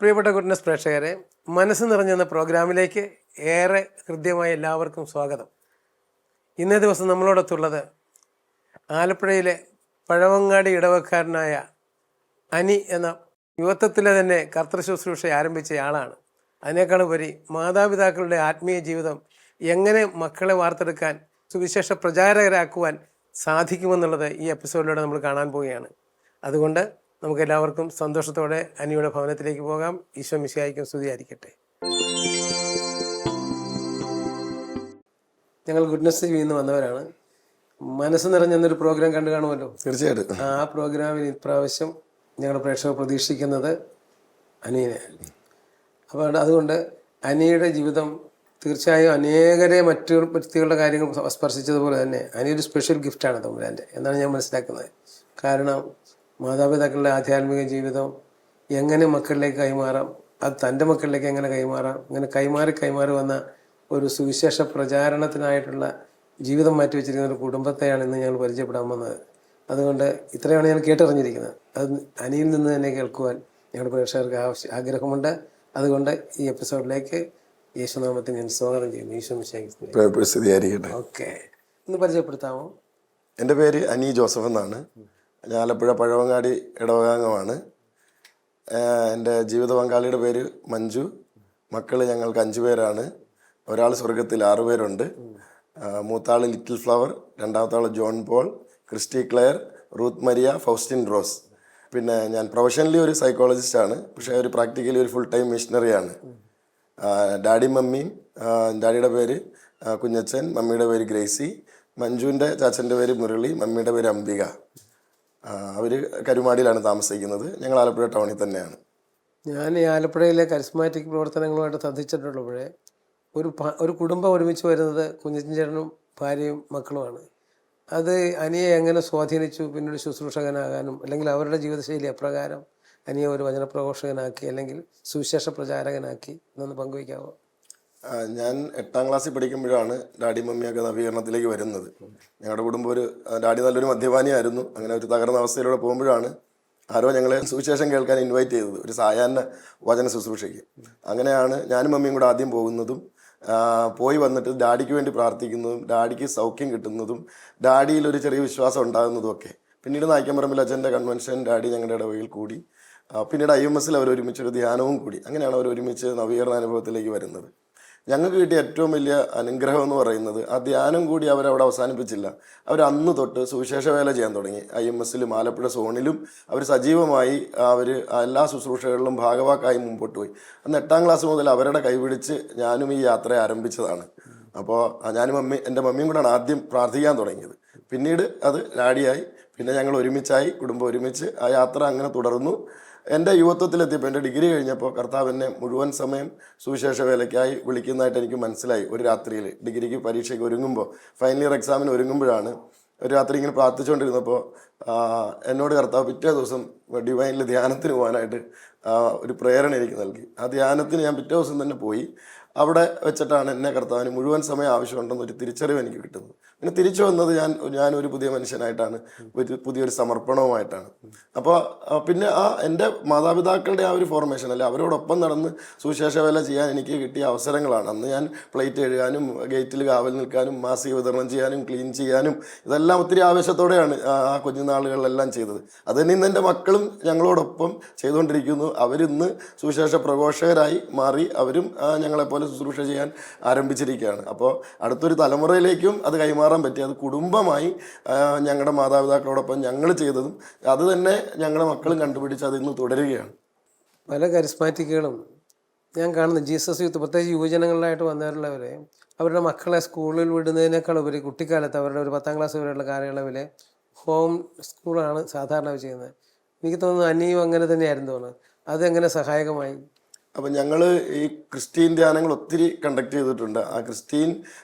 പ്രിയപ്പെട്ട ഗുഡ്നസ് പ്രേക്ഷകരെ, മനസ്സ് നിറഞ്ഞെന്ന പ്രോഗ്രാമിലേക്ക് ഏറെ ഹൃദ്യമായ എല്ലാവർക്കും സ്വാഗതം. ഇന്നേ ദിവസം നമ്മളോടൊത്തുള്ളത് ആലപ്പുഴയിലെ പഴവങ്ങാടി ഇടവക്കാരനായ അനി എന്ന യുവത്വത്തിലെ തന്നെ കർത്തൃ ശുശ്രൂഷ ആരംഭിച്ചയാളാണ്. അതിനേക്കാളുപരി മാതാപിതാക്കളുടെ ആത്മീയ ജീവിതം എങ്ങനെ മക്കളെ വാർത്തെടുക്കാൻ, സുവിശേഷ പ്രചാരകരാക്കുവാൻ സാധിക്കുമെന്നുള്ളത് ഈ എപ്പിസോഡിലൂടെ നമ്മൾ കാണാൻ പോവുകയാണ്. അതുകൊണ്ട് നമുക്ക് എല്ലാവർക്കും സന്തോഷത്തോടെ അനിയുടെ ഭവനത്തിലേക്ക് പോകാം. ഈശോ മിശിഹായ്ക്കും സ്തുതിയായിരിക്കട്ടെ. ഞങ്ങൾ ഗുഡ്നസ് ടിവിയിൽ നിന്ന് വന്നവരാണ്. മനസ്സ് നിറഞ്ഞെന്നൊരു പ്രോഗ്രാം കണ്ടു കാണുമല്ലോ. തീർച്ചയായിട്ടും ആ പ്രോഗ്രാമിൽ ഇപ്രാവശ്യം ഞങ്ങളുടെ പ്രേക്ഷകർ പ്രതീക്ഷിക്കുന്നത് അനിയനെ. അപ്പോൾ അതുകൊണ്ട് അനിയുടെ ജീവിതം തീർച്ചയായും അനേകരെ മറ്റു വ്യക്തികളുടെ കാര്യങ്ങൾ സ്പർശിച്ചതുപോലെ തന്നെ അനിയൊരു സ്പെഷ്യൽ ഗിഫ്റ്റാണ് തമ്പുരാൻ്റെ എന്നാണ് ഞാൻ മനസ്സിലാക്കുന്നത്. കാരണം മാതാപിതാക്കളുടെ ആധ്യാത്മിക ജീവിതം എങ്ങനെ മക്കളിലേക്ക് കൈമാറാം, അത് തൻ്റെ മക്കളിലേക്ക് എങ്ങനെ കൈമാറാം, ഇങ്ങനെ കൈമാറി വന്ന ഒരു സുവിശേഷ പ്രചാരണത്തിനായിട്ടുള്ള ജീവിതം മാറ്റിവെച്ചിരിക്കുന്ന ഒരു കുടുംബത്തെയാണ് ഇന്ന് ഞങ്ങൾ പരിചയപ്പെടാൻ വന്നത്. അതുകൊണ്ട് ഇത്രയാണ് ഞാൻ കേട്ടറിഞ്ഞിരിക്കുന്നത്. അത് അനിയിൽ നിന്ന് തന്നെ കേൾക്കുവാൻ ഞങ്ങളുടെ പ്രേക്ഷകർക്ക് ആഗ്രഹമുണ്ട്. അതുകൊണ്ട് ഈ എപ്പിസോഡിലേക്ക് യേശുനാമത്തെ ഞാൻ സ്വാഗതം ചെയ്യുന്നു. ഈശോ മിശിഹായ്ക്ക്. ഓക്കെ, ഒന്ന് പരിചയപ്പെടുത്താമോ? എൻ്റെ പേര് അനി ജോസഫ് എന്നാണ്. ഞാൻ ആലപ്പുഴ പഴവങ്ങാടി ഇടവകാംഗമാണ്. എൻ്റെ ജീവിത പങ്കാളിയുടെ പേര് മഞ്ജു. മക്കൾ ഞങ്ങൾക്ക് 5 പേരാണ്. ഒരാൾ സ്വർഗത്തിൽ 6 പേരുണ്ട്. മൂത്താൾ ലിറ്റിൽ ഫ്ലവർ, രണ്ടാമത്തെ ആൾ John Paul, Christy Claire, Ruth Maria, Faustin Rose. പിന്നെ ഞാൻ പ്രൊഫഷണലി ഒരു സൈക്കോളജിസ്റ്റാണ്, പക്ഷേ ഒരു പ്രാക്ടിക്കലി ഒരു ഫുൾ ടൈം മിഷണറിയാണ്. ഡാഡി മമ്മിയും, ഡാഡിയുടെ പേര് കുഞ്ഞച്ചൻ, മമ്മിയുടെ പേര് ഗ്രേസി, മഞ്ജുവിൻ്റെ ചാച്ചൻ്റെ പേര് മുരളി, മമ്മിയുടെ പേര് അംബിക. അവർ കരുമാടിയിലാണ് താമസിക്കുന്നത്. ഞങ്ങൾ ആലപ്പുഴ ടൗണിൽ തന്നെയാണ്. ഞാൻ ഈ ആലപ്പുഴയിലെ കരിസ്മാറ്റിക് പ്രവർത്തനങ്ങളുമായിട്ട് ശ്രദ്ധിച്ചിട്ടുള്ളപ്പോഴേ ഒരു കുടുംബം ഒരുമിച്ച് വരുന്നത് കുഞ്ഞച്ചൻ ചേട്ടനും ഭാര്യയും മക്കളുമാണ്. അത് അനിയെ എങ്ങനെ സ്വാധീനിച്ചു പിന്നീട് ശുശ്രൂഷകനാകാനും, അല്ലെങ്കിൽ അവരുടെ ജീവിതശൈലി എപ്രകാരം അനിയെ ഒരു വചനപ്രഘോഷകനാക്കി അല്ലെങ്കിൽ സുവിശേഷ പ്രചാരകനാക്കി എന്നൊന്ന് പങ്കുവയ്ക്കാമോ? ഞാൻ 8ാം ക്ലാസ്സിൽ പഠിക്കുമ്പോഴാണ് ഡാഡി മമ്മിയൊക്കെ നവീകരണത്തിലേക്ക് വരുന്നത്. ഞങ്ങളുടെ കുടുംബം ഡാഡി നല്ലൊരു മദ്യപാനിയായിരുന്നു. അങ്ങനെ ഒരു തകർന്ന അവസ്ഥയിലൂടെ പോകുമ്പോഴാണ് ആരോ ഞങ്ങളെ സുവിശേഷം കേൾക്കാൻ ഇൻവൈറ്റ് ചെയ്തത്, ഒരു സായാഹ്ന വചന ശുശ്രൂഷയ്ക്ക്. അങ്ങനെയാണ് ഞാനും മമ്മിയും കൂടെ ആദ്യം പോകുന്നതും. പോയി വന്നിട്ട് ഡാഡിക്ക് വേണ്ടി പ്രാർത്ഥിക്കുന്നതും ഡാഡിക്ക് സൗഖ്യം കിട്ടുന്നതും ഡാഡിയിൽ ഒരു ചെറിയ വിശ്വാസം ഉണ്ടാകുന്നതും ഒക്കെ. പിന്നീട് നായ്ക്കമ്പറമ്പിൽ അച്ഛൻ്റെ കൺവെൻഷൻ ഡാഡി ഞങ്ങളുടെ ഇടവകയിൽ കൂടി. പിന്നീട് IMS അവർ ഒരുമിച്ചൊരു ധ്യാനവും കൂടി. അങ്ങനെയാണ് അവർ ഒരുമിച്ച് നവീകരണ അനുഭവത്തിലേക്ക് വരുന്നത്. ഞങ്ങൾക്ക് കിട്ടിയ ഏറ്റവും വലിയ അനുഗ്രഹം എന്ന് പറയുന്നത് ആ ധ്യാനം കൂടി അവരവിടെ അവസാനിപ്പിച്ചില്ല. അവർ അന്ന് തൊട്ട് സുവിശേഷ വേല ചെയ്യാൻ തുടങ്ങി. IMSലും ആലപ്പുഴ സോണിലും അവർ സജീവമായി അവർ എല്ലാ ശുശ്രൂഷകളിലും ഭാഗവാക്കായി മുമ്പോട്ട് പോയി. അന്ന് 8ാം ക്ലാസ് മുതൽ അവരുടെ കൈപിടിച്ച് ഞാനും ഈ യാത്ര ആരംഭിച്ചതാണ്. അപ്പോൾ എൻ്റെ മമ്മിയും കൂടെയാണ് ആദ്യം പ്രാർത്ഥിക്കാൻ തുടങ്ങിയത്. പിന്നീട് അത് ഡാഡിയായി, പിന്നെ ഞങ്ങൾ ഒരുമിച്ചായി, കുടുംബം ഒരുമിച്ച് ആ യാത്ര അങ്ങനെ തുടർന്നു. എൻ്റെ യുവത്വത്തിലെത്തിയപ്പോൾ, എൻ്റെ ഡിഗ്രി കഴിഞ്ഞപ്പോൾ കർത്താവ് എന്നെ മുഴുവൻ സമയം സുവിശേഷ വേലയ്ക്കായി വിളിക്കുന്നതായിട്ട് എനിക്ക് മനസ്സിലായി. ഒരു രാത്രിയിൽ ഡിഗ്രിക്ക് പരീക്ഷയ്ക്ക് ഒരുങ്ങുമ്പോൾ, ഫൈനൽ ഇയർ എക്സാമിന് ഒരുങ്ങുമ്പോഴാണ് ഒരു രാത്രി ഇങ്ങനെ പ്രാർത്ഥിച്ചുകൊണ്ടിരുന്നപ്പോൾ എന്നോട് കർത്താവ് പിറ്റേ ദിവസം ഡിവൈനിൽ ധ്യാനത്തിന് പോകാനായിട്ട് ഒരു പ്രേരണ എനിക്ക് നൽകി. ആ ധ്യാനത്തിന് ഞാൻ പിറ്റേ ദിവസം തന്നെ പോയി. അവിടെ വെച്ചിട്ടാണ് എന്നെ കർത്താവിന് മുഴുവൻ സമയം ആവശ്യമുണ്ടെന്നൊരു തിരിച്ചറിവ് എനിക്ക് കിട്ടുന്നത്. പിന്നെ തിരിച്ചു വന്നത് ഞാനൊരു പുതിയ മനുഷ്യനായിട്ടാണ്, പുതിയൊരു സമർപ്പണവുമായിട്ടാണ്. അപ്പോൾ പിന്നെ എൻ്റെ മാതാപിതാക്കളുടെ ആ ഒരു ഫോർമേഷൻ അല്ലെ, അവരോടൊപ്പം നടന്ന് സുവിശേഷ വേല ചെയ്യാൻ എനിക്ക് കിട്ടിയ അവസരങ്ങളാണ്. അന്ന് ഞാൻ പ്ലേറ്റ് എഴുതാനും ഗേറ്റിൽ കാവൽ നിൽക്കാനും മാസിക വിതരണം ചെയ്യാനും ക്ലീൻ ചെയ്യാനും ഇതെല്ലാം ഒത്തിരി ആവേശത്തോടെയാണ് ആ കുഞ്ഞുനാളുകളിലെല്ലാം ചെയ്തത്. അത് തന്നെ ഇന്ന് എൻ്റെ മക്കളും ഞങ്ങളോടൊപ്പം ചെയ്തുകൊണ്ടിരിക്കുന്നു. അവരിന്ന് സുവിശേഷ പ്രഘോഷകരായി മാറി അവരും ഞങ്ങളെപ്പോലെ ശുശ്രൂഷ ചെയ്യാൻ ആരംഭിച്ചിരിക്കുകയാണ്. അപ്പോൾ അടുത്തൊരു തലമുറയിലേക്കും അത് കൈമാറാൻ പറ്റി. അത് കുടുംബമായി ഞങ്ങളുടെ മാതാപിതാക്കളോടൊപ്പം ഞങ്ങൾ ചെയ്തതും അത് തന്നെ ഞങ്ങളുടെ മക്കളും കണ്ടുപിടിച്ച് അത് ഇന്ന് തുടരുകയാണ്. പല കരിസ്മാറ്റിക്കുകളും ഞാൻ കാണുന്നു, ജീസസ് യൂത്ത് പ്രത്യേകിച്ച് യുവജനങ്ങളിലായിട്ട് വന്നവരുള്ളവരെ അവരുടെ മക്കളെ സ്കൂളിൽ വിടുന്നതിനേക്കാൾ ഉപരി കുട്ടിക്കാലത്ത് അവരുടെ ഒരു 10ാം ക്ലാസ് വരെയുള്ള കാലയളവിൽ ഹോം സ്കൂളാണ് സാധാരണ ചെയ്യുന്നത്. എനിക്ക് തോന്നുന്നു അനിയും അങ്ങനെ തന്നെയായിരുന്നു തോന്നുന്നത്. അതെങ്ങനെ സഹായകമായി? അപ്പം ഞങ്ങൾ ഈ ക്രിസ്ത്യൻ ധ്യാനങ്ങൾ ഒത്തിരി കണ്ടക്ട് ചെയ്തിട്ടുണ്ട്. ആ ക്രിസ്ത്യൻ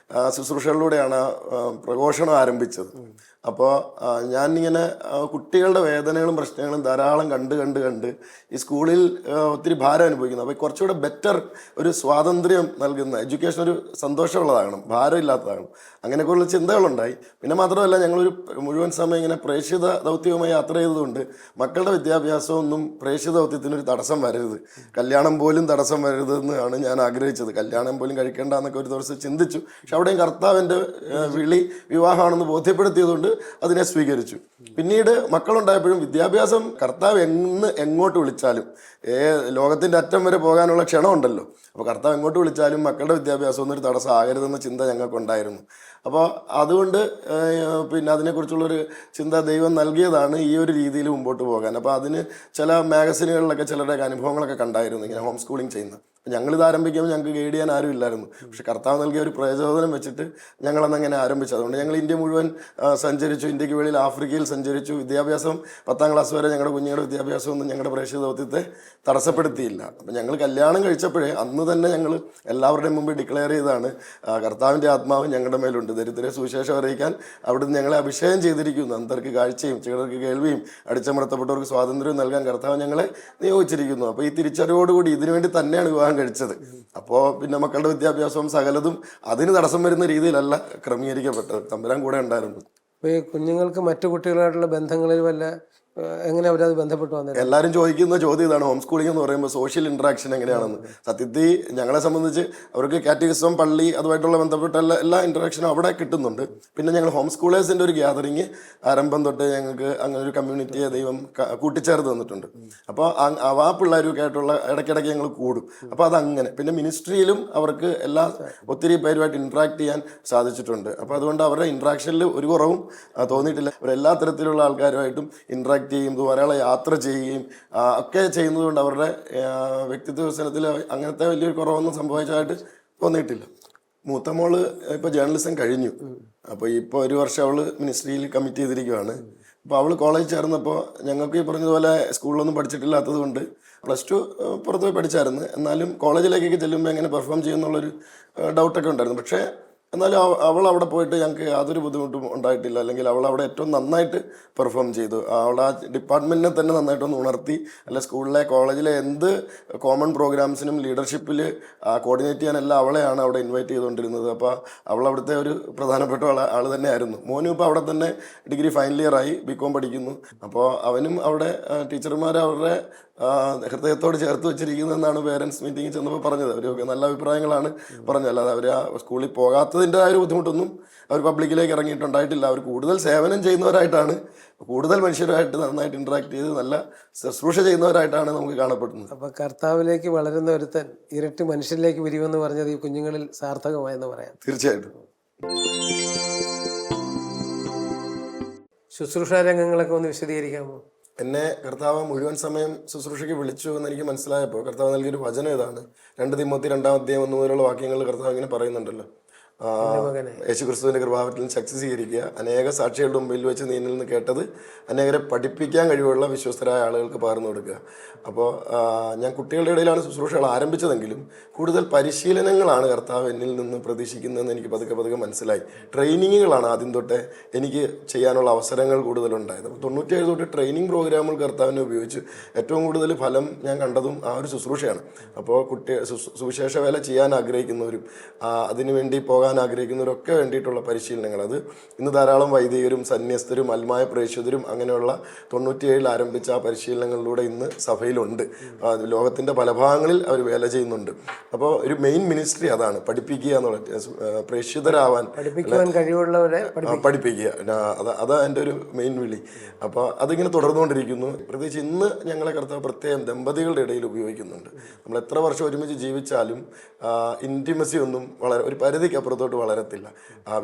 ശുശ്രൂഷകളിലൂടെയാണ് പ്രഘോഷണം ആരംഭിച്ചത്. അപ്പോൾ ഞാനിങ്ങനെ കുട്ടികളുടെ വേദനകളും പ്രശ്നങ്ങളും ധാരാളം കണ്ട് ഈ സ്കൂളിൽ ഒത്തിരി ഭാരം അനുഭവിക്കുന്നു. അപ്പോൾ കുറച്ചുകൂടെ ബെറ്റർ ഒരു സ്വാതന്ത്ര്യം നൽകുന്ന എഡ്യൂക്കേഷൻ ഒരു സന്തോഷമുള്ളതാകണം, ഭാരം ഇല്ലാത്തതാകണം, അങ്ങനെയൊക്കെയുള്ള ചിന്തകളുണ്ടായി. പിന്നെ മാത്രമല്ല ഞങ്ങളൊരു മുഴുവൻ സമയം ഇങ്ങനെ പ്രേക്ഷിത ദൗത്യവുമായി യാത്ര ചെയ്തതുകൊണ്ട് മക്കളുടെ വിദ്യാഭ്യാസമൊന്നും പ്രേക്ഷിത ദൗത്യത്തിനൊരു തടസ്സം വരരുത്, കല്യാണം പോലും തടസ്സം വരരുതെന്നാണ് ഞാൻ ആഗ്രഹിച്ചത്. കല്യാണം പോലും കഴിക്കേണ്ട എന്നൊക്കെ ഒരു ദിവസം ചിന്തിച്ചു. പക്ഷെ അവിടെയും കർത്താവിൻ്റെ വിളി വിവാഹമാണെന്ന് ബോധ്യപ്പെടുത്തിയതുകൊണ്ട് അതിനെ സ്വീകരിച്ചു. പിന്നീട് മക്കളുണ്ടായപ്പോഴും വിദ്യാഭ്യാസം കർത്താവ് എങ്ങോട്ട് വിളിച്ചാലും ലോകത്തിൻ്റെ അറ്റം വരെ പോകാനുള്ള ക്ഷണമുണ്ടല്ലോ. അപ്പോൾ കർത്താവ് എങ്ങോട്ട് വിളിച്ചാലും മക്കളുടെ വിദ്യാഭ്യാസം ഒന്നൊരു തടസ്സം ആകരുതെന്ന ചിന്ത ഞങ്ങൾക്കുണ്ടായിരുന്നു. അപ്പോൾ അതുകൊണ്ട് പിന്നെ അതിനെക്കുറിച്ചുള്ളൊരു ചിന്ത ദൈവം നൽകിയതാണ് ഈ ഒരു രീതിയിൽ മുമ്പോട്ട് പോകാൻ. അപ്പോൾ അതിന് ചില മാഗസിനുകളിലൊക്കെ ചിലരുടെയൊക്കെ അനുഭവങ്ങളൊക്കെ കണ്ടായിരുന്നു ഇങ്ങനെ ഹോം സ്കൂളിംഗ് ചെയ്യുന്നത്. ഞങ്ങളിത് ആരംഭിക്കുമ്പോൾ ഞങ്ങൾക്ക് ഗൈഡ് ചെയ്യാൻ ആരും ഇല്ലായിരുന്നു. പക്ഷെ കർത്താവ് നൽകിയ ഒരു പ്രചോദനം വെച്ചിട്ട് ഞങ്ങളന്നങ്ങനെ ആരംഭിച്ചു. അതുകൊണ്ട് ഞങ്ങൾ ഇന്ത്യ മുഴുവൻ സഞ്ചരിച്ചു, ഇന്ത്യക്ക് വെളിയിൽ ആഫ്രിക്കയിൽ സഞ്ചരിച്ചു. വിദ്യാഭ്യാസം 10ാം ക്ലാസ് വരെ ഞങ്ങളുടെ കുഞ്ഞുങ്ങളുടെ വിദ്യാഭ്യാസമൊന്നും ഞങ്ങളുടെ പ്രേക്ഷിത ദൗത്യത്തെ തടസ്സപ്പെടുത്തിയില്ല. അപ്പം ഞങ്ങൾ കല്യാണം കഴിച്ചപ്പോഴേ അന്ന് തന്നെ ഞങ്ങൾ എല്ലാവരുടെയും മുമ്പ് ഡിക്ലെയർ ചെയ്താണ് കർത്താവിൻ്റെ ആത്മാവ് ഞങ്ങളുടെ മേലുണ്ട്, ദരിദ്രരെ സുവിശേഷം അറിയിക്കാൻ അവിടുന്ന് ഞങ്ങളെ അഭിഷേകം ചെയ്തിരിക്കുന്നു, അന്തർക്ക് കാഴ്ചയും ചിലർക്ക് കേൾവിയും അടിച്ചമർത്തപ്പെട്ടവർക്ക് സ്വാതന്ത്ര്യവും നൽകാൻ കർത്താവ് ഞങ്ങളെ നിയോഗിച്ചിരിക്കുന്നു. അപ്പോൾ ഈ തിരിച്ചറിവോടുകൂടി ഇതിനുവേണ്ടി തന്നെയാണ് വിവാഹം കഴിച്ചത്. അപ്പോൾ പിന്നെ മക്കളുടെ വിദ്യാഭ്യാസവും സകലതും അതിന് തടസ്സം വരുന്ന രീതിയിലല്ല ക്രമീകരിക്കപ്പെട്ടത്. തമ്പുരാൻ കൂടെ ഉണ്ടായിരുന്നു. അപ്പോൾ ഈ കുഞ്ഞുങ്ങൾക്ക് മറ്റു കുട്ടികളായിട്ടുള്ള ബന്ധങ്ങളിൽ വല്ല എങ്ങനെ അവരത് ബന്ധപ്പെട്ട് വന്നത്? എല്ലാവരും ചോദിക്കുന്ന ചോദ്യം ഇതാണ്, ഹോം സ്കൂളിംഗ് എന്ന് പറയുമ്പോൾ സോഷ്യൽ ഇൻട്രാക്ഷൻ എങ്ങനെയാണെന്ന്. സത്യത്തിൽ ഞങ്ങളെ സംബന്ധിച്ച് അവർക്ക് കാറ്റഗിസം, പള്ളി, അതുമായിട്ടുള്ള ബന്ധപ്പെട്ട എല്ലാ ഇൻട്രാക്ഷനും അവിടെ കിട്ടുന്നുണ്ട്. പിന്നെ ഞങ്ങൾ ഹോം സ്കൂളേഴ്സിൻ്റെ ഒരു ഗ്യാതറിങ് ആരംഭം തൊട്ട് ഞങ്ങൾക്ക് അങ്ങനെ ഒരു കമ്മ്യൂണിറ്റിയെ ദൈവം കൂട്ടിച്ചേർത്ത് തന്നിട്ടുണ്ട്. അപ്പോൾ ആ പിള്ളേരൊക്കെ ആയിട്ടുള്ള ഇടയ്ക്കിടയ്ക്ക് ഞങ്ങൾ കൂടും. അപ്പോൾ അതങ്ങനെ. പിന്നെ മിനിസ്ട്രിയിലും അവർക്ക് ഒത്തിരി പേരുമായിട്ട് ഇൻട്രാക്ട് ചെയ്യാൻ സാധിച്ചിട്ടുണ്ട്. അപ്പോൾ അതുകൊണ്ട് അവരുടെ ഇൻട്രാക്ഷനിൽ ഒരു കുറവും തോന്നിയിട്ടില്ല. അവരെല്ലാ തരത്തിലുള്ള ആൾക്കാരുമായിട്ടും ഇൻട്രാക്ട് ചെയ്യും, ധാരാളം യാത്ര ചെയ്യുകയും ഒക്കെ ചെയ്യുന്നതുകൊണ്ട് അവരുടെ വ്യക്തിത്വ വികസനത്തിൽ അങ്ങനത്തെ വലിയൊരു കുറവൊന്നും സംഭവിച്ചതായിട്ട് തോന്നിയിട്ടില്ല. മൂത്ത മോള് ഇപ്പോൾ ജേർണലിസം കഴിഞ്ഞു. അപ്പോൾ ഇപ്പോൾ ഒരു വർഷം അവൾ മിനിസ്ട്രിയിൽ കമ്മിറ്റ് ചെയ്തിരിക്കുകയാണ്. അപ്പോൾ അവൾ കോളേജ് ചേർന്നപ്പോൾ ഞങ്ങൾക്ക് ഈ പറഞ്ഞതുപോലെ സ്കൂളിലൊന്നും പഠിച്ചിട്ടില്ലാത്തത് കൊണ്ട് +2 പുറത്ത് പോയി പഠിച്ചായിരുന്നു. എന്നാലും കോളേജിലേക്കൊക്കെ ചെല്ലുമ്പോൾ എങ്ങനെ പെർഫോം ചെയ്യുമെന്നുള്ളൊരു ഡൗട്ടൊക്കെ ഉണ്ടായിരുന്നു. പക്ഷേ എന്നാലും അവൾ അവിടെ പോയിട്ട് ഞങ്ങൾക്ക് യാതൊരു ബുദ്ധിമുട്ടും ഉണ്ടായിട്ടില്ല. അല്ലെങ്കിൽ അവൾ അവിടെ ഏറ്റവും നന്നായിട്ട് പെർഫോം ചെയ്തു. അവൾ ആ ഡിപ്പാർട്ട്മെൻറ്റിനെ തന്നെ നന്നായിട്ടൊന്ന് ഉണർത്തി. അല്ല സ്കൂളിലെ കോളേജിലെ എന്ത് കോമൺ പ്രോഗ്രാംസിനും ലീഡർഷിപ്പിൽ കോർഡിനേറ്റ് ചെയ്യാനെല്ലാം അവളെയാണ് അവിടെ ഇൻവൈറ്റ് ചെയ്തുകൊണ്ടിരുന്നത്. അപ്പോൾ അവൾ അവിടുത്തെ ഒരു പ്രധാനപ്പെട്ട ആൾ തന്നെയായിരുന്നു. മോനും ഇപ്പോൾ അവിടെ തന്നെ ഡിഗ്രി ഫൈനൽ ഇയറായി, BCom പഠിക്കുന്നു. അപ്പോൾ അവനും അവിടെ ടീച്ചർമാർ അവരുടെ ഹൃദയത്തോട് ചേർത്ത് വെച്ചിരിക്കുന്നതെന്നാണ് പേരൻസ് മീറ്റിങ്ങിൽ ചെന്നപ്പോൾ പറഞ്ഞത്. അവരൊക്കെ നല്ല അഭിപ്രായങ്ങളാണ് പറഞ്ഞത്. അല്ലാതെ അവർ ആ സ്കൂളിൽ പോകാത്തതിൻ്റെ ആ ഒരു ബുദ്ധിമുട്ടൊന്നും അവർ പബ്ലിക്കിലേക്ക് ഇറങ്ങിയിട്ടുണ്ടായിട്ടില്ല. അവർ കൂടുതൽ സേവനം ചെയ്യുന്നവരായിട്ടാണ്, കൂടുതൽ മനുഷ്യരുമായിട്ട് നന്നായിട്ട് ഇൻട്രാക്ട് ചെയ്ത് നല്ല ശുശ്രൂഷ ചെയ്യുന്നവരായിട്ടാണ് നമുക്ക് കാണപ്പെടുന്നത്. അപ്പോൾ കർത്താവിലേക്ക് വളരുന്ന ഒരുത്തൻ ഇരട്ടി മനുഷ്യരിലേക്ക് വിരിവെന്ന് പറഞ്ഞത് ഈ കുഞ്ഞുങ്ങളിൽ സാർത്ഥകമായെന്ന് പറയാം. തീർച്ചയായിട്ടും. ശുശ്രൂഷാ രംഗങ്ങളൊക്കെ ഒന്ന് വിശദീകരിക്കാമോ? എന്നെ കർത്താവ് മുഴുവൻ സമയം ശുശ്രൂഷയ്ക്ക് വിളിച്ചു എന്ന് എനിക്ക് മനസ്സിലായപ്പോൾ കർത്താവ് നൽകിയൊരു വചനം ഇതാണ്. 2 തിമോത്തി 2-1 മുതലുള്ള വാക്യങ്ങൾ കർത്താവ് ഇങ്ങനെ പറയുന്നുണ്ടല്ലോ. യേശുക്രിസ്തുവിന്റെ കൃപാവരത്തിൽ ശക്തി സ്വീകരിക്കുക, അനേക സാക്ഷികളുടെ മുമ്പിൽ വെച്ച് നീ നിന്ന് കേട്ടത് അനേകരെ പഠിപ്പിക്കാൻ കഴിവുള്ള വിശ്വസ്തരായ ആളുകൾക്ക് പകർന്നു കൊടുക്കുക. അപ്പോൾ ഞാൻ കുട്ടികളുടെ ഇടയിലാണ് ശുശ്രൂഷകൾ ആരംഭിച്ചതെങ്കിലും കൂടുതൽ പരിശീലനങ്ങളാണ് കർത്താവ് എന്നിൽ നിന്ന് പ്രതീക്ഷിക്കുന്നതെന്ന് എനിക്ക് പതുക്കെ മനസ്സിലായി. ട്രെയിനിങ്ങുകളാണ് ആദ്യം തൊട്ടേ എനിക്ക് ചെയ്യാനുള്ള അവസരങ്ങൾ കൂടുതലുണ്ടായത്. 97 തൊട്ട് ട്രെയിനിങ് പ്രോഗ്രാമുകൾ കർത്താവിനെ ഉപയോഗിച്ച് ഏറ്റവും കൂടുതൽ ഫലം ഞാൻ കണ്ടതും ആ ഒരു ശുശ്രൂഷയാണ്. അപ്പോൾ സുവിശേഷ വേല ചെയ്യാൻ ആഗ്രഹിക്കുന്നവരും അതിനുവേണ്ടി പോകാൻ ആഗ്രഹിക്കുന്നവരൊക്കെ വേണ്ടിയിട്ടുള്ള പരിശീലനങ്ങൾ, അത് ഇന്ന് ധാരാളം വൈദികരും സന്യസ്തരും അൽമായ പ്രേക്ഷിതരും അങ്ങനെയുള്ള 97 ആരംഭിച്ച ആ പരിശീലനങ്ങളിലൂടെ ഇന്ന് സഭയിലുണ്ട്. ലോകത്തിൻ്റെ പല ഭാഗങ്ങളിൽ അവർ വേല ചെയ്യുന്നുണ്ട്. അപ്പോൾ ഒരു മെയിൻ മിനിസ്ട്രി അതാണ്, പഠിപ്പിക്കുക എന്നുള്ള, പ്രേക്ഷിതരാവാൻ കഴിവുള്ളവരെ പഠിപ്പിക്കുക. അതാ എൻ്റെ ഒരു മെയിൻ വിളി. അപ്പോൾ അതിങ്ങനെ തുടർന്നുകൊണ്ടിരിക്കുന്നു. പ്രത്യേകിച്ച് ഇന്ന് ഞങ്ങളെ കർത്താവ് പ്രത്യേകം ദമ്പതികളുടെ ഇടയിൽ ഉപയോഗിക്കുന്നുണ്ട്. നമ്മൾ എത്ര വർഷം ഒരുമിച്ച് ജീവിച്ചാലും ഇൻറ്റിമസി ഒന്നും ഒരു പരിധിക്ക് അപ്പുറത്തോട്ട് വളരത്തില്ല.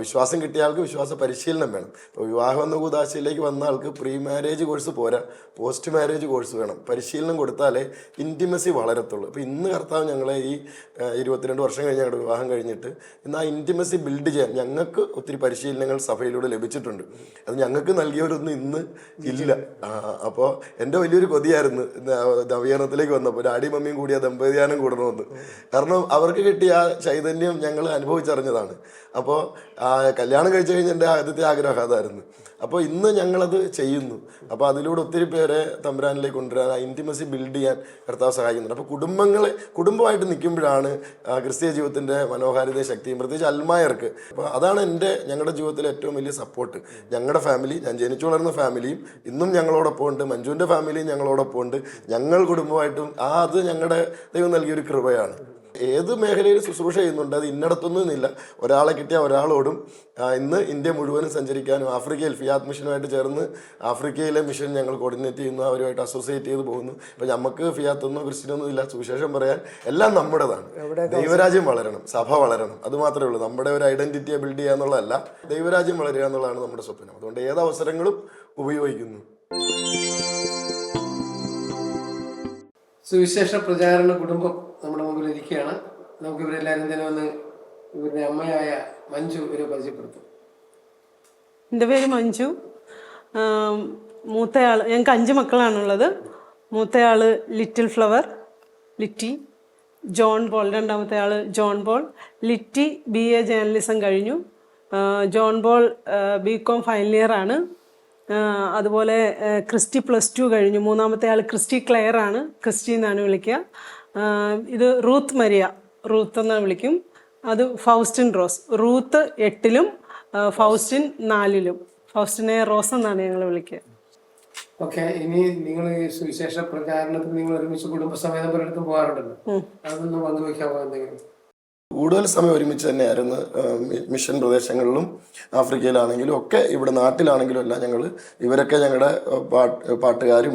വിശ്വാസം കിട്ടിയ ആൾക്ക് വിശ്വാസ പരിശീലനം വേണം. ഇപ്പോൾ വിവാഹം എന്ന കൂദാശയിലേക്ക് വന്ന ആൾക്ക് പ്രീ മാരേജ് കോഴ്സ് പോരാ, പോസ്റ്റ് മാരേജ് കോഴ്സ് വേണം. പരിശീലനം കൊടുത്താലേ ഇൻറ്റിമസി വളരത്തുള്ളൂ. അപ്പോൾ ഇന്ന് കർത്താവ് ഞങ്ങളെ ഈ 22 വർഷം കഴിഞ്ഞ് ഞങ്ങളുടെ വിവാഹം കഴിഞ്ഞിട്ട് ഇന്ന് ആ ഇൻറ്റിമസി ബിൽഡ് ചെയ്യാൻ ഞങ്ങൾക്ക് ഒത്തിരി പരിശീലനങ്ങൾ സഭയിലൂടെ ലഭിച്ചിട്ടുണ്ട്. അത് ഞങ്ങൾക്ക് നൽകിയവരൊന്നും ഇന്ന് ഇല്ല. അപ്പോൾ എൻ്റെ വലിയൊരു കൊതിയായിരുന്നു നവീകരണത്തിലേക്ക് വന്നപ്പോൾ ഡാഡി മമ്മിയും കൂടി ആ ദമ്പതിയാനം കൂടണമെന്ന്. കാരണം അവർക്ക് കിട്ടിയ ആ ചൈതന്യം ഞങ്ങൾ അനുഭവിച്ചറിഞ്ഞതാണ്. വന്നതാണ്. അപ്പോൾ കല്യാണം കഴിച്ചു കഴിഞ്ഞ എൻ്റെ ആദ്യത്തെ ആഗ്രഹം അതായിരുന്നു. അപ്പോൾ ഇന്ന് ഞങ്ങളത് ചെയ്യുന്നു. അപ്പോൾ അതിലൂടെ ഒത്തിരി പേരെ തമ്പുരാനിലേക്ക് കൊണ്ടുവരാൻ, ഇൻറ്റിമസി ബിൽഡ് ചെയ്യാൻ കർത്താവ് സഹായിക്കുന്നുണ്ട്. അപ്പോൾ കുടുംബമായിട്ട് നിൽക്കുമ്പോഴാണ് ക്രിസ്തീയ ജീവിതത്തിൻ്റെ മനോഹാരിതയും ശക്തിയും, പ്രത്യേകിച്ച് അൽമായർക്ക്. അപ്പോൾ അതാണ് ഞങ്ങളുടെ ജീവിതത്തിലെ ഏറ്റവും വലിയ സപ്പോർട്ട്. ഞങ്ങളുടെ ഫാമിലി, ഞാൻ ജനിച്ചു വളർന്ന ഫാമിലിയും ഇന്നും ഞങ്ങളോടൊപ്പം ഉണ്ട്, മഞ്ജുവിൻ്റെ ഫാമിലിയും ഞങ്ങളോടൊപ്പം ഉണ്ട്. ഞങ്ങൾ കുടുംബമായിട്ടും അത് ഞങ്ങളുടെ ദൈവം നൽകിയൊരു കൃപയാണ്. ഏത് മേഖലയിൽ ശുശ്രൂഷ ചെയ്യുന്നുണ്ട്, അത് ഇന്നടത്തൊന്നുമില്ല. ഒരാളെ കിട്ടിയാൽ ഒരാളോടും. ഇന്ന് ഇന്ത്യ മുഴുവനും സഞ്ചരിക്കാനും ആഫ്രിക്കയിൽ ഫിയാത്ത് മിഷനുമായിട്ട് ചേർന്ന് ആഫ്രിക്കയിലെ മിഷൻ ഞങ്ങൾ കോർഡിനേറ്റ് ചെയ്യുന്നു, അവരുമായിട്ട് അസോസിയേറ്റ് ചെയ്ത് പോകുന്നു. ഇപ്പം നമുക്ക് ഫിയാത്തൊന്നും ക്രിസ്ത്യനൊന്നും ഇല്ല, സുവിശേഷം പറയാൻ എല്ലാം നമ്മുടേതാണ്. ദൈവരാജ്യം വളരണം, സഭ വളരണം, അത് മാത്രമേ ഉള്ളൂ. നമ്മുടെ ഒരു ഐഡന്റിറ്റിയെ ബിൽഡ് ചെയ്യുക എന്നുള്ളതല്ല, ദൈവരാജ്യം വളരുക എന്നുള്ളതാണ് നമ്മുടെ സ്വപ്നം. അതുകൊണ്ട് ഏത് അവസരങ്ങളും ഉപയോഗിക്കുന്നു. സുവിശേഷ പ്രചാരണ കുടുംബം നമ്മുടെ മുമ്പിൽ ഇരിക്കുകയാണ്. നമുക്ക് ഇവരെല്ലാവരും തന്നെ ഒന്ന് ഇവരുടെ അമ്മയായ മഞ്ജു ഇവരെ പരിചയപ്പെടുത്തും. എൻ്റെ പേര് മഞ്ജു. മൂത്തയാൾ, ഞങ്ങൾക്ക് 5 മക്കളാണുള്ളത്. മൂത്തയാൾ Little Flower, Litty. John Paul, രണ്ടാമത്തെ ആൾ John Paul. Litty BA journalism കഴിഞ്ഞു. John Paul BCom final year ആണ്. അതുപോലെ ക്രിസ്റ്റി +2 കഴിഞ്ഞു. മൂന്നാമത്തെ ആൾ ക്രിസ്റ്റി ക്ലെയർ ആണ്, ക്രിസ്റ്റി എന്നാണ് വിളിക്കുക. ഇത് റൂത്ത് മരിയ, റൂത്ത് എന്നാണ് വിളിക്കും. അത് ഫൗസ്റ്റിൻ റോസ്. റൂത്ത് 8ലും ഫൗസ്റ്റിൻ 4ലും. ഫൗസ്റ്റിനെ റോസ് എന്നാണ് ഞങ്ങൾ വിളിക്കുക. ഓക്കെ, ഇനി നിങ്ങൾ ഈ സുവിശേഷ പ്രചാരണത്തിന് നിങ്ങൾ ഒരുമിച്ച് കുടുംബസമേതം പലയിടത്തും പോകാറുണ്ടല്ലോ, അതൊന്ന് പങ്കുവയ്ക്കാമോ എന്തെങ്കിലും? കൂടുതൽ സമയം ഒരുമിച്ച് തന്നെയായിരുന്നു. മിഷൻ പ്രദേശങ്ങളിലും ആഫ്രിക്കയിലാണെങ്കിലും ഒക്കെ, ഇവിടെ നാട്ടിലാണെങ്കിലും എല്ലാം ഞങ്ങൾ ഇവരൊക്കെ ഞങ്ങളുടെ പാട്ടുകാരും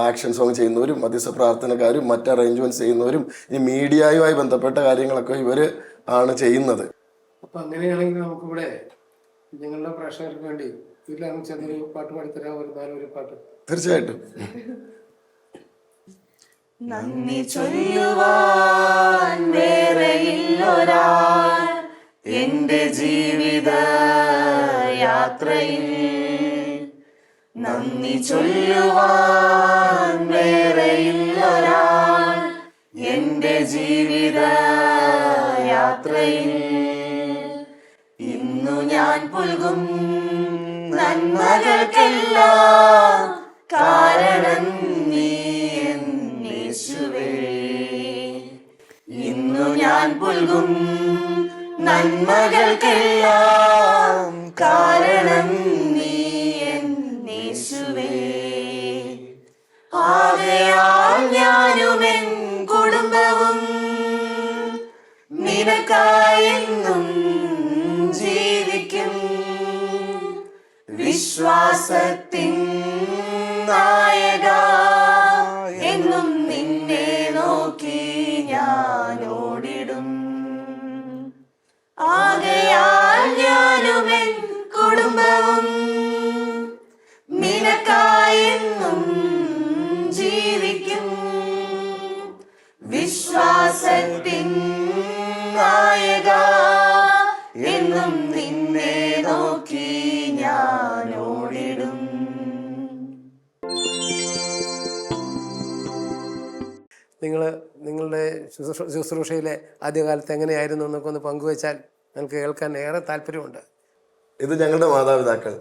ആക്ഷൻ സോങ് ചെയ്യുന്നവരും മധ്യസ്ഥ പ്രാർത്ഥനക്കാരും മറ്റ് അറേഞ്ച്മെൻറ്റ്സ് ചെയ്യുന്നവരും ഈ മീഡിയയുമായി ബന്ധപ്പെട്ട കാര്യങ്ങളൊക്കെ ഇവർ ആണ് ചെയ്യുന്നത്. അപ്പം അങ്ങനെയാണെങ്കിൽ നമുക്കിവിടെ ഞങ്ങളുടെ പ്രേക്ഷകർക്ക് വേണ്ടി വീട്ടിലിറങ്ങി ചെന്നൊരു പാട്ട് പാടിത്തരാം, ഒരു 4 പാട്ട്. തീർച്ചയായിട്ടും. നന്ദി ചൊല്ലുവാൻ വേറെയില്ലൊരാൾ എന്റെ ജീവിത യാത്രയിൽ. നന്ദി ചൊല്ലുവാൻ വേറെയില്ലൊരാൾ എന്റെ ജീവിത യാത്രയിൽ. ഇന്നു ഞാൻ പുൽകും നന്മകൾക്കെല്ലാം കാരണം നീ യേശുവേ. ഇന്നു ഞാൻ പുൽകും നന്മകൾക്കെല്ലാം കാരണം നീ യേശുവേ. ആകയാൽ ഞാനുമെൻ കുടുംബവും നിനക്കായെന്നും ജീവിക്കും. വിശ്വാസത്തിൻ നായക എന്നും നിന്നെ നോക്കി ഞാൻ ഓടിടും. ആകയാൽ ഞാനുമെൻ കുടുംബവും നിനക്കായെന്നും ജീവിക്കും. വിശ്വാസത്തിൻ നായക എന്നും നിന്നെ നോക്കി ഞാൻ ഓടിടും. നിങ്ങളുടെ ശുശ്രൂഷയിലെ ആദ്യകാലത്ത് എങ്ങനെയായിരുന്നു എന്നൊക്കെ ഒന്ന് പങ്കുവെച്ചാൽ ഞങ്ങൾക്ക് കേൾക്കാൻ ഏറെ താല്പര്യമുണ്ട്. ഇത് ഞങ്ങളുടെ മാതാപിതാക്കൾ,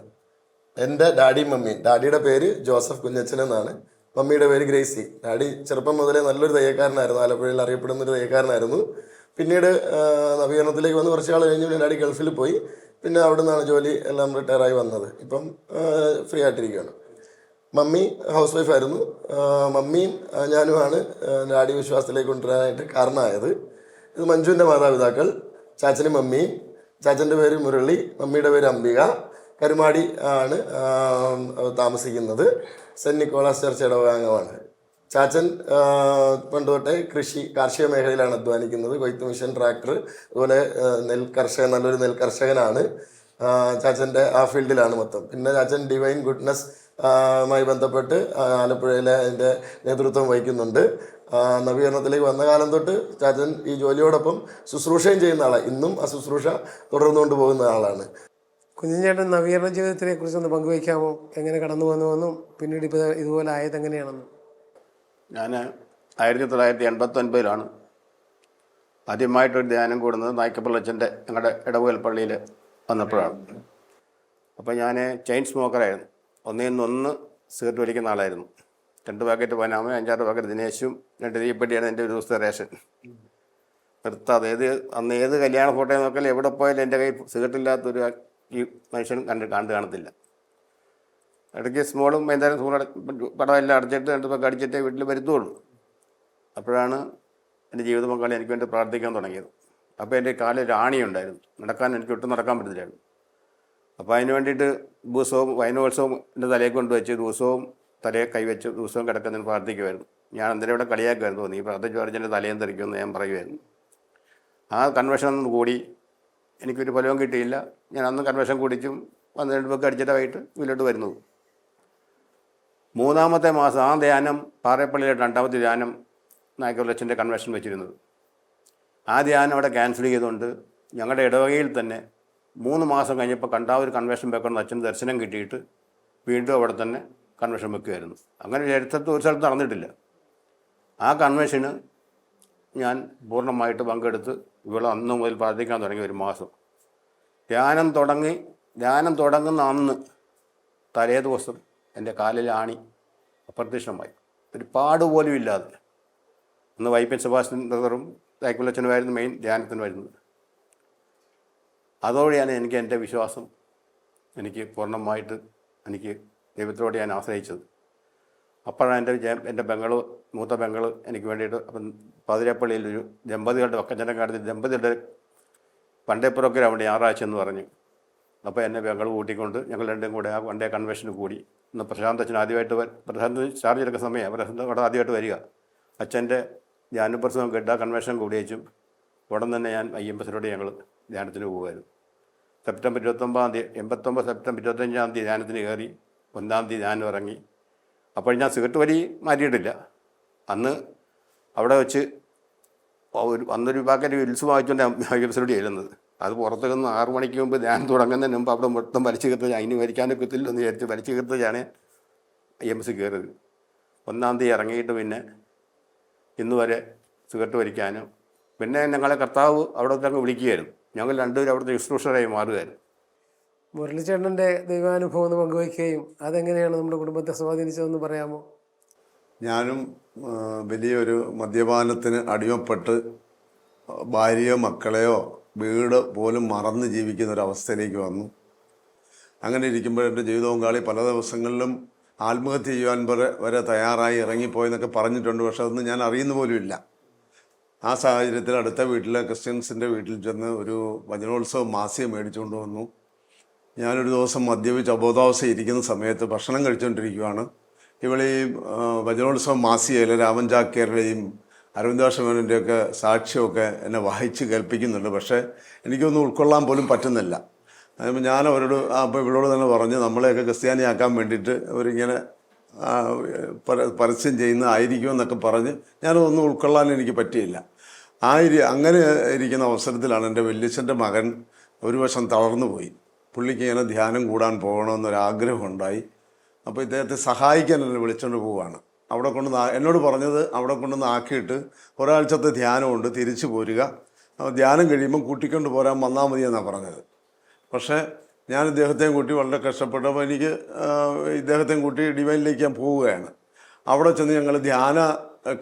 എൻ്റെ ഡാഡിയും മമ്മിയും. ഡാഡിയുടെ പേര് ജോസഫ് കുഞ്ഞച്ചൻ എന്നാണ്, മമ്മിയുടെ പേര് ഗ്രേസി. ഡാഡി ചെറുപ്പം മുതലേ നല്ലൊരു തയ്യക്കാരനായിരുന്നു, ആലപ്പുഴയിൽ അറിയപ്പെടുന്നൊരു തയ്യക്കാരനായിരുന്നു. പിന്നീട് നവീകരണത്തിലേക്ക് വന്ന് കുറച്ച് നാൾ കഴിഞ്ഞ് ഡാഡി ഗൾഫിൽ പോയി. പിന്നെ അവിടെ നിന്നാണ് ജോലി എല്ലാം റിട്ടയറായി വന്നത്. ഇപ്പം ഫ്രീ ആയിട്ടിരിക്കുകയാണ്. മമ്മി ഹൗസ് വൈഫായിരുന്നു. മമ്മിയും ഞാനുമാണ് ഡാഡി വിശ്വാസത്തിലേക്ക് കൊണ്ടുവരാനായിട്ട് കാരണമായത്. ഇത് മഞ്ജുവിൻ്റെ മാതാപിതാക്കൾ, ചാച്ചനും മമ്മിയും. ചാച്ചൻ്റെ പേര് മുരളി, മമ്മിയുടെ പേര് അംബിക. കരുമാടി ആണ് താമസിക്കുന്നത്. സെൻറ്റ് നിക്കോളാസ് ചർച്ച് ഇടവകാംഗമാണ്. ചാച്ചൻ പണ്ട് തൊട്ടേ കാർഷിക മേഖലയിലാണ് അധ്വാനിക്കുന്നത്. കൊയ്ത്ത് മിഷൻ, ട്രാക്ടർ, അതുപോലെ നല്ലൊരു നെൽ കർഷകനാണ്. ചാച്ചൻ്റെ ആ ഫീൽഡിലാണ് മൊത്തം. പിന്നെ ചാച്ചൻ ഡിവൈൻ ഗുഡ്നസ് മായി ബന്ധപ്പെട്ട് ആലപ്പുഴയിലെ അതിൻ്റെ നേതൃത്വം വഹിക്കുന്നുണ്ട്. നവീകരണത്തിലേക്ക് വന്ന കാലം തൊട്ട് ചാച്ചൻ ഈ ജോലിയോടൊപ്പം ശുശ്രൂഷയും ചെയ്യുന്ന ആളാണ്. ഇന്നും ആ ശുശ്രൂഷ തുടർന്നുകൊണ്ട് പോകുന്ന ആളാണ്. കുഞ്ഞിച്ചേട്ടൻ നവീകരണ ജീവിതത്തിനെ കുറിച്ചൊന്ന് പങ്കുവയ്ക്കാമോ? എങ്ങനെ കടന്നു വന്നുവെന്നും പിന്നീട് ഇപ്പോൾ ഇതുപോലെ ആയത് എങ്ങനെയാണെന്നും. ഞാൻ 1989 ആദ്യമായിട്ടൊരു ധ്യാനം കൂടുന്നത് നായ്ക്കപ്പള്ളച്ചൻ്റെ ഞങ്ങളുടെ ഇടവുകൽ പള്ളിയിൽ വന്നപ്പോഴാണ്. അപ്പോൾ ഞാൻ ചെയിൻ സ്മോക്കറായിരുന്നു. ഒന്നിൽ സിഗരറ്റ് വലിക്കുന്ന ആളായിരുന്നു. 2 പാക്കറ്റ് പനാമ, 5-6 പാക്കറ്റ് ദിനേശും 2 തീപ്പെട്ടിയാണ് എൻ്റെ ഒരു ദിവസത്തെ റേഷൻ. നിർത്താതെ അന്ന് ഏത് കല്യാണ ഫോട്ടോ നോക്കിയാലും എവിടെ പോയാലും എൻ്റെ കയ്യിൽ സിഗരറ്റ് ഇല്ലാത്തൊരു ഈ മനുഷ്യൻ കാണത്തില്ല. ഇടയ്ക്ക് സ്മോളും വൈകുന്നേരം പടം എല്ലാം അടച്ചിട്ട് 2 പാക്ക് അടിച്ചിട്ടേ വീട്ടിൽ വരുത്തുള്ളൂ. അപ്പോഴാണ് എൻ്റെ ജീവിത പങ്കാളി എനിക്ക് വേണ്ടി പ്രാർത്ഥിക്കാൻ തുടങ്ങിയത്. അപ്പോൾ എൻ്റെ കാലിൽ ആണിയുണ്ടായിരുന്നു. എനിക്ക് ഒട്ടും നടക്കാൻ പറ്റത്തില്ലായിരുന്നു. അപ്പോൾ അതിന് വേണ്ടിയിട്ട് ദിവസവും വൈനോത്സവം എൻ്റെ തലയിൽ കൊണ്ടുവച്ച് ദിവസവും തലയെ കൈവച്ച് ദിവസവും കിടക്കുന്നതിന് പ്രാർത്ഥിക്കുമായിരുന്നു. ഞാൻ അന്നേരം ഇവിടെ കളിയാക്കുമായിരുന്നു. നീ പ്രാർത്ഥിച്ച് പറഞ്ഞ് തലയും തെറിക്കുമെന്ന് ഞാൻ പറയുമായിരുന്നു. ആ കൺവെൻഷൻ കൂടി എനിക്കൊരു ഫലവും കിട്ടിയില്ല. ഞാൻ അന്ന് കൺവെൻഷൻ കൂടിച്ചും 2 പാക്ക് അടിച്ചിട്ട് വൈകിട്ട് വീട്ടിലോട്ട് വരുന്നത്. 3-ാമത്തെ മാസം ആ ധ്യാനം പാറേപ്പള്ളിയിലെ 2ാമത്തെ ധ്യാനം നായ്ക്കപ്പള്ളച്ചൻ്റെ കൺവെൻഷൻ വെച്ചിരുന്നത്. ആ ധ്യാനം അവിടെ ക്യാൻസൽ ചെയ്തുകൊണ്ട് ഞങ്ങളുടെ ഇടവകയിൽ തന്നെ 3 മാസം കഴിഞ്ഞപ്പോൾ കണ്ടാവൂർ കൺവെൻഷൻ വെക്കണമെന്ന് അച്ഛന് ദർശനം കിട്ടിയിട്ട് വീണ്ടും അവിടെ തന്നെ കൺവെൻഷൻ വെക്കുകയായിരുന്നു. അങ്ങനെ ചരിത്രത്തിൽ ഒരു സ്ഥലത്ത് നടന്നിട്ടില്ല. ആ കൺവെൻഷന് ഞാൻ പൂർണ്ണമായിട്ട് പങ്കെടുത്ത് ഇവിടെ അന്ന് മുതൽ പ്രാർത്ഥിക്കാൻ തുടങ്ങി. 1 മാസം ധ്യാനം തുടങ്ങുന്ന അന്ന് തലേ ദിവസം എൻ്റെ കാലിൽ ആണി അപ്രത്യക്ഷമായി. ഒരു പാടുപോലും ഇല്ലാതെ. അന്ന് വൈപ്പിൻ സെബാസ്റ്റ്യൻ ബ്രദറും നായ്ക്കപ്പള്ളച്ചനുമായിരുന്നു മെയിൻ ധ്യാനത്തിന് വരുന്നത്. അതോടെയാണ് എനിക്ക് എൻ്റെ വിശ്വാസം എനിക്ക് പൂർണ്ണമായിട്ട് എനിക്ക് ദൈവത്തോടെ ഞാൻ ആശ്രയിച്ചത്. അപ്പോഴാണ് എൻ്റെ മൂത്ത പെങ്ങൾ എനിക്ക് വേണ്ടിയിട്ട് അപ്പം പാതിരപ്പള്ളിയിലൊരു ദമ്പതികളുടെ വക്കച്ചൻ്റെ കാലത്തിൽ ദമ്പതികളുടെ വൺഡേ പ്രോഗ്രാം ഉണ്ട് ഞായറാഴ്ച എന്ന് പറഞ്ഞു. അപ്പോൾ എന്നെ പെങ്ങൾ കൂട്ടിക്കൊണ്ട് ഞങ്ങൾ രണ്ടും കൂടെ ആ വൺഡേ കൺവെൻഷന് കൂടി. ഇന്ന് പ്രശാന്ത് അച്ഛൻ പ്രശാന്ത് ചാർജ് എടുക്കുന്ന സമയമാണ്. പ്രശാന്ത് അവിടെ ആദ്യമായിട്ട് വരിക. അച്ഛൻ്റെ ധ്യാനപ്രസവം കേട്ട് ആ കൺവെൻഷൻ കൂടി വെച്ചും ഉടൻ തന്നെ ഞാൻ IMSലോട് ഞങ്ങൾ ധ്യാനത്തിന് പോകുമായിരുന്നു. സെപ്റ്റംബർ 29 സെപ്റ്റംബർ 25 ധ്യാനത്തിന് കയറി. 1 ധ്യാനം ഇറങ്ങി. അപ്പോൾ ഞാൻ സിഗരറ്റ് വലി മാറ്റിയിട്ടില്ല. അന്ന് അവിടെ വെച്ച് അന്നൊരു പാക്കറ്റ് വിൽസ് വാങ്ങിച്ചുകൊണ്ട് IMSലോട് ചെല്ലുന്നത്. അത് പുറത്ത് നിന്ന് 6 മണിക്ക് മുമ്പ് ധ്യാനം തുടങ്ങുന്നതിന് മുമ്പ് അവിടെ മൊത്തം വലിച്ചു കയറുന്നത്. അതിന് വലിക്കാനൊക്കെ എന്ന് വിചാരിച്ച് വലിച്ചു കയറുന്നതാണ് IMS കയറിയത്. 1 ഇറങ്ങിയിട്ട് പിന്നെ ഇന്ന് വരെ സിഗരറ്റ് വലിക്കാനും പിന്നെ ഞങ്ങളെ കർത്താവ് അവിടെ അങ്ങ് വിളിക്കുകയായിരുന്നു. ഞങ്ങൾ രണ്ടുപേരും അവിടുത്തെ ശുശ്രൂഷകരായി മാറുകയായിരുന്നു. മുരളിച്ചേട്ടൻ്റെ ദൈവാനുഭവം ഒന്ന് പങ്കുവയ്ക്കുകയും അതെങ്ങനെയാണ് നമ്മുടെ കുടുംബത്തെ സ്വാധീനിച്ചതെന്ന് പറയാമോ? ഞാനും വലിയൊരു മദ്യപാനത്തിന് അടിമപ്പെട്ട് ഭാര്യയോ മക്കളെയോ വീട് പോലും മറന്ന് ജീവിക്കുന്ന ഒരവസ്ഥയിലേക്ക് വന്നു. അങ്ങനെ ഇരിക്കുമ്പോൾ എൻ്റെ ജീവിത പങ്കാളി പല ദിവസങ്ങളിലും ആത്മഹത്യ ചെയ്യാൻ വരെ തയ്യാറായി ഇറങ്ങിപ്പോയെന്നൊക്കെ പറഞ്ഞിട്ടുണ്ട്. പക്ഷെ അതൊന്നും ഞാൻ അറിയുന്ന പോലും ഇല്ല. ആ സാഹചര്യത്തിൽ അടുത്ത വീട്ടിലെ ക്രിസ്ത്യൻസിൻ്റെ വീട്ടിൽ ചെന്ന് ഒരു വചനോത്സവം മാസിക മേടിച്ചുകൊണ്ട് വന്നു. ഞാനൊരു ദിവസം മദ്യപിച്ച് അബോധാവസ്ഥ ഇരിക്കുന്ന സമയത്ത് ഭക്ഷണം കഴിച്ചുകൊണ്ടിരിക്കുകയാണ്. ഇവളീ വചനോത്സവം മാസികയിൽ രാമൻ ചാക്യാരുടെയും അരവിന്ദാക്ഷമേനൻ്റെയൊക്കെ സാക്ഷ്യമൊക്കെ എന്നെ വായിച്ച് കേൾപ്പിക്കുന്നുണ്ട്. പക്ഷേ എനിക്കൊന്നും ഉൾക്കൊള്ളാൻ പോലും പറ്റുന്നില്ല. അതുമ്പോൾ ഞാൻ അവരോട് അപ്പോൾ ഇവളോട് തന്നെ പറഞ്ഞ് നമ്മളെയൊക്കെ ക്രിസ്ത്യാനിയാക്കാൻ വേണ്ടിയിട്ട് അവരിങ്ങനെ പരസ്യം ചെയ്യുന്നതായിരിക്കുമെന്നൊക്കെ പറഞ്ഞ് ഞാനതൊന്നും ഉൾക്കൊള്ളാൻ എനിക്ക് പറ്റിയില്ല. അങ്ങനെ ഇരിക്കുന്ന അവസരത്തിലാണ് എൻ്റെ വല്യച്ഛൻ്റെ മകൻ ഒരു വശം തളർന്നു പോയി. പുള്ളിക്ക് ഇങ്ങനെ ധ്യാനം കൂടാൻ പോകണമെന്നൊരാഗ്രഹം ഉണ്ടായി. അപ്പോൾ ഇദ്ദേഹത്തെ സഹായിക്കാൻ എന്നെ വിളിച്ചുകൊണ്ട് പോവുകയാണ്. അവിടെ എന്നോട് പറഞ്ഞത് അവിടെ കൊണ്ടുവന്ന് ആക്കിയിട്ട് ഒരാഴ്ചത്തെ ധ്യാനമുണ്ട്, തിരിച്ചു പോരുക, ധ്യാനം കഴിയുമ്പം കൂട്ടിക്കൊണ്ട് പോരാൻ വന്നാൽ മതി എന്നാണ് പറഞ്ഞത്. പക്ഷേ ഞാൻ ഇദ്ദേഹത്തെയും കൂട്ടി വളരെ കഷ്ടപ്പെട്ടപ്പോൾ എനിക്ക് ഇദ്ദേഹത്തെയും കൂട്ടി ഡിവൈനിലേക്ക് ഞാൻ പോവുകയാണ്. അവിടെ ചെന്ന് ഞങ്ങൾ ധ്യാന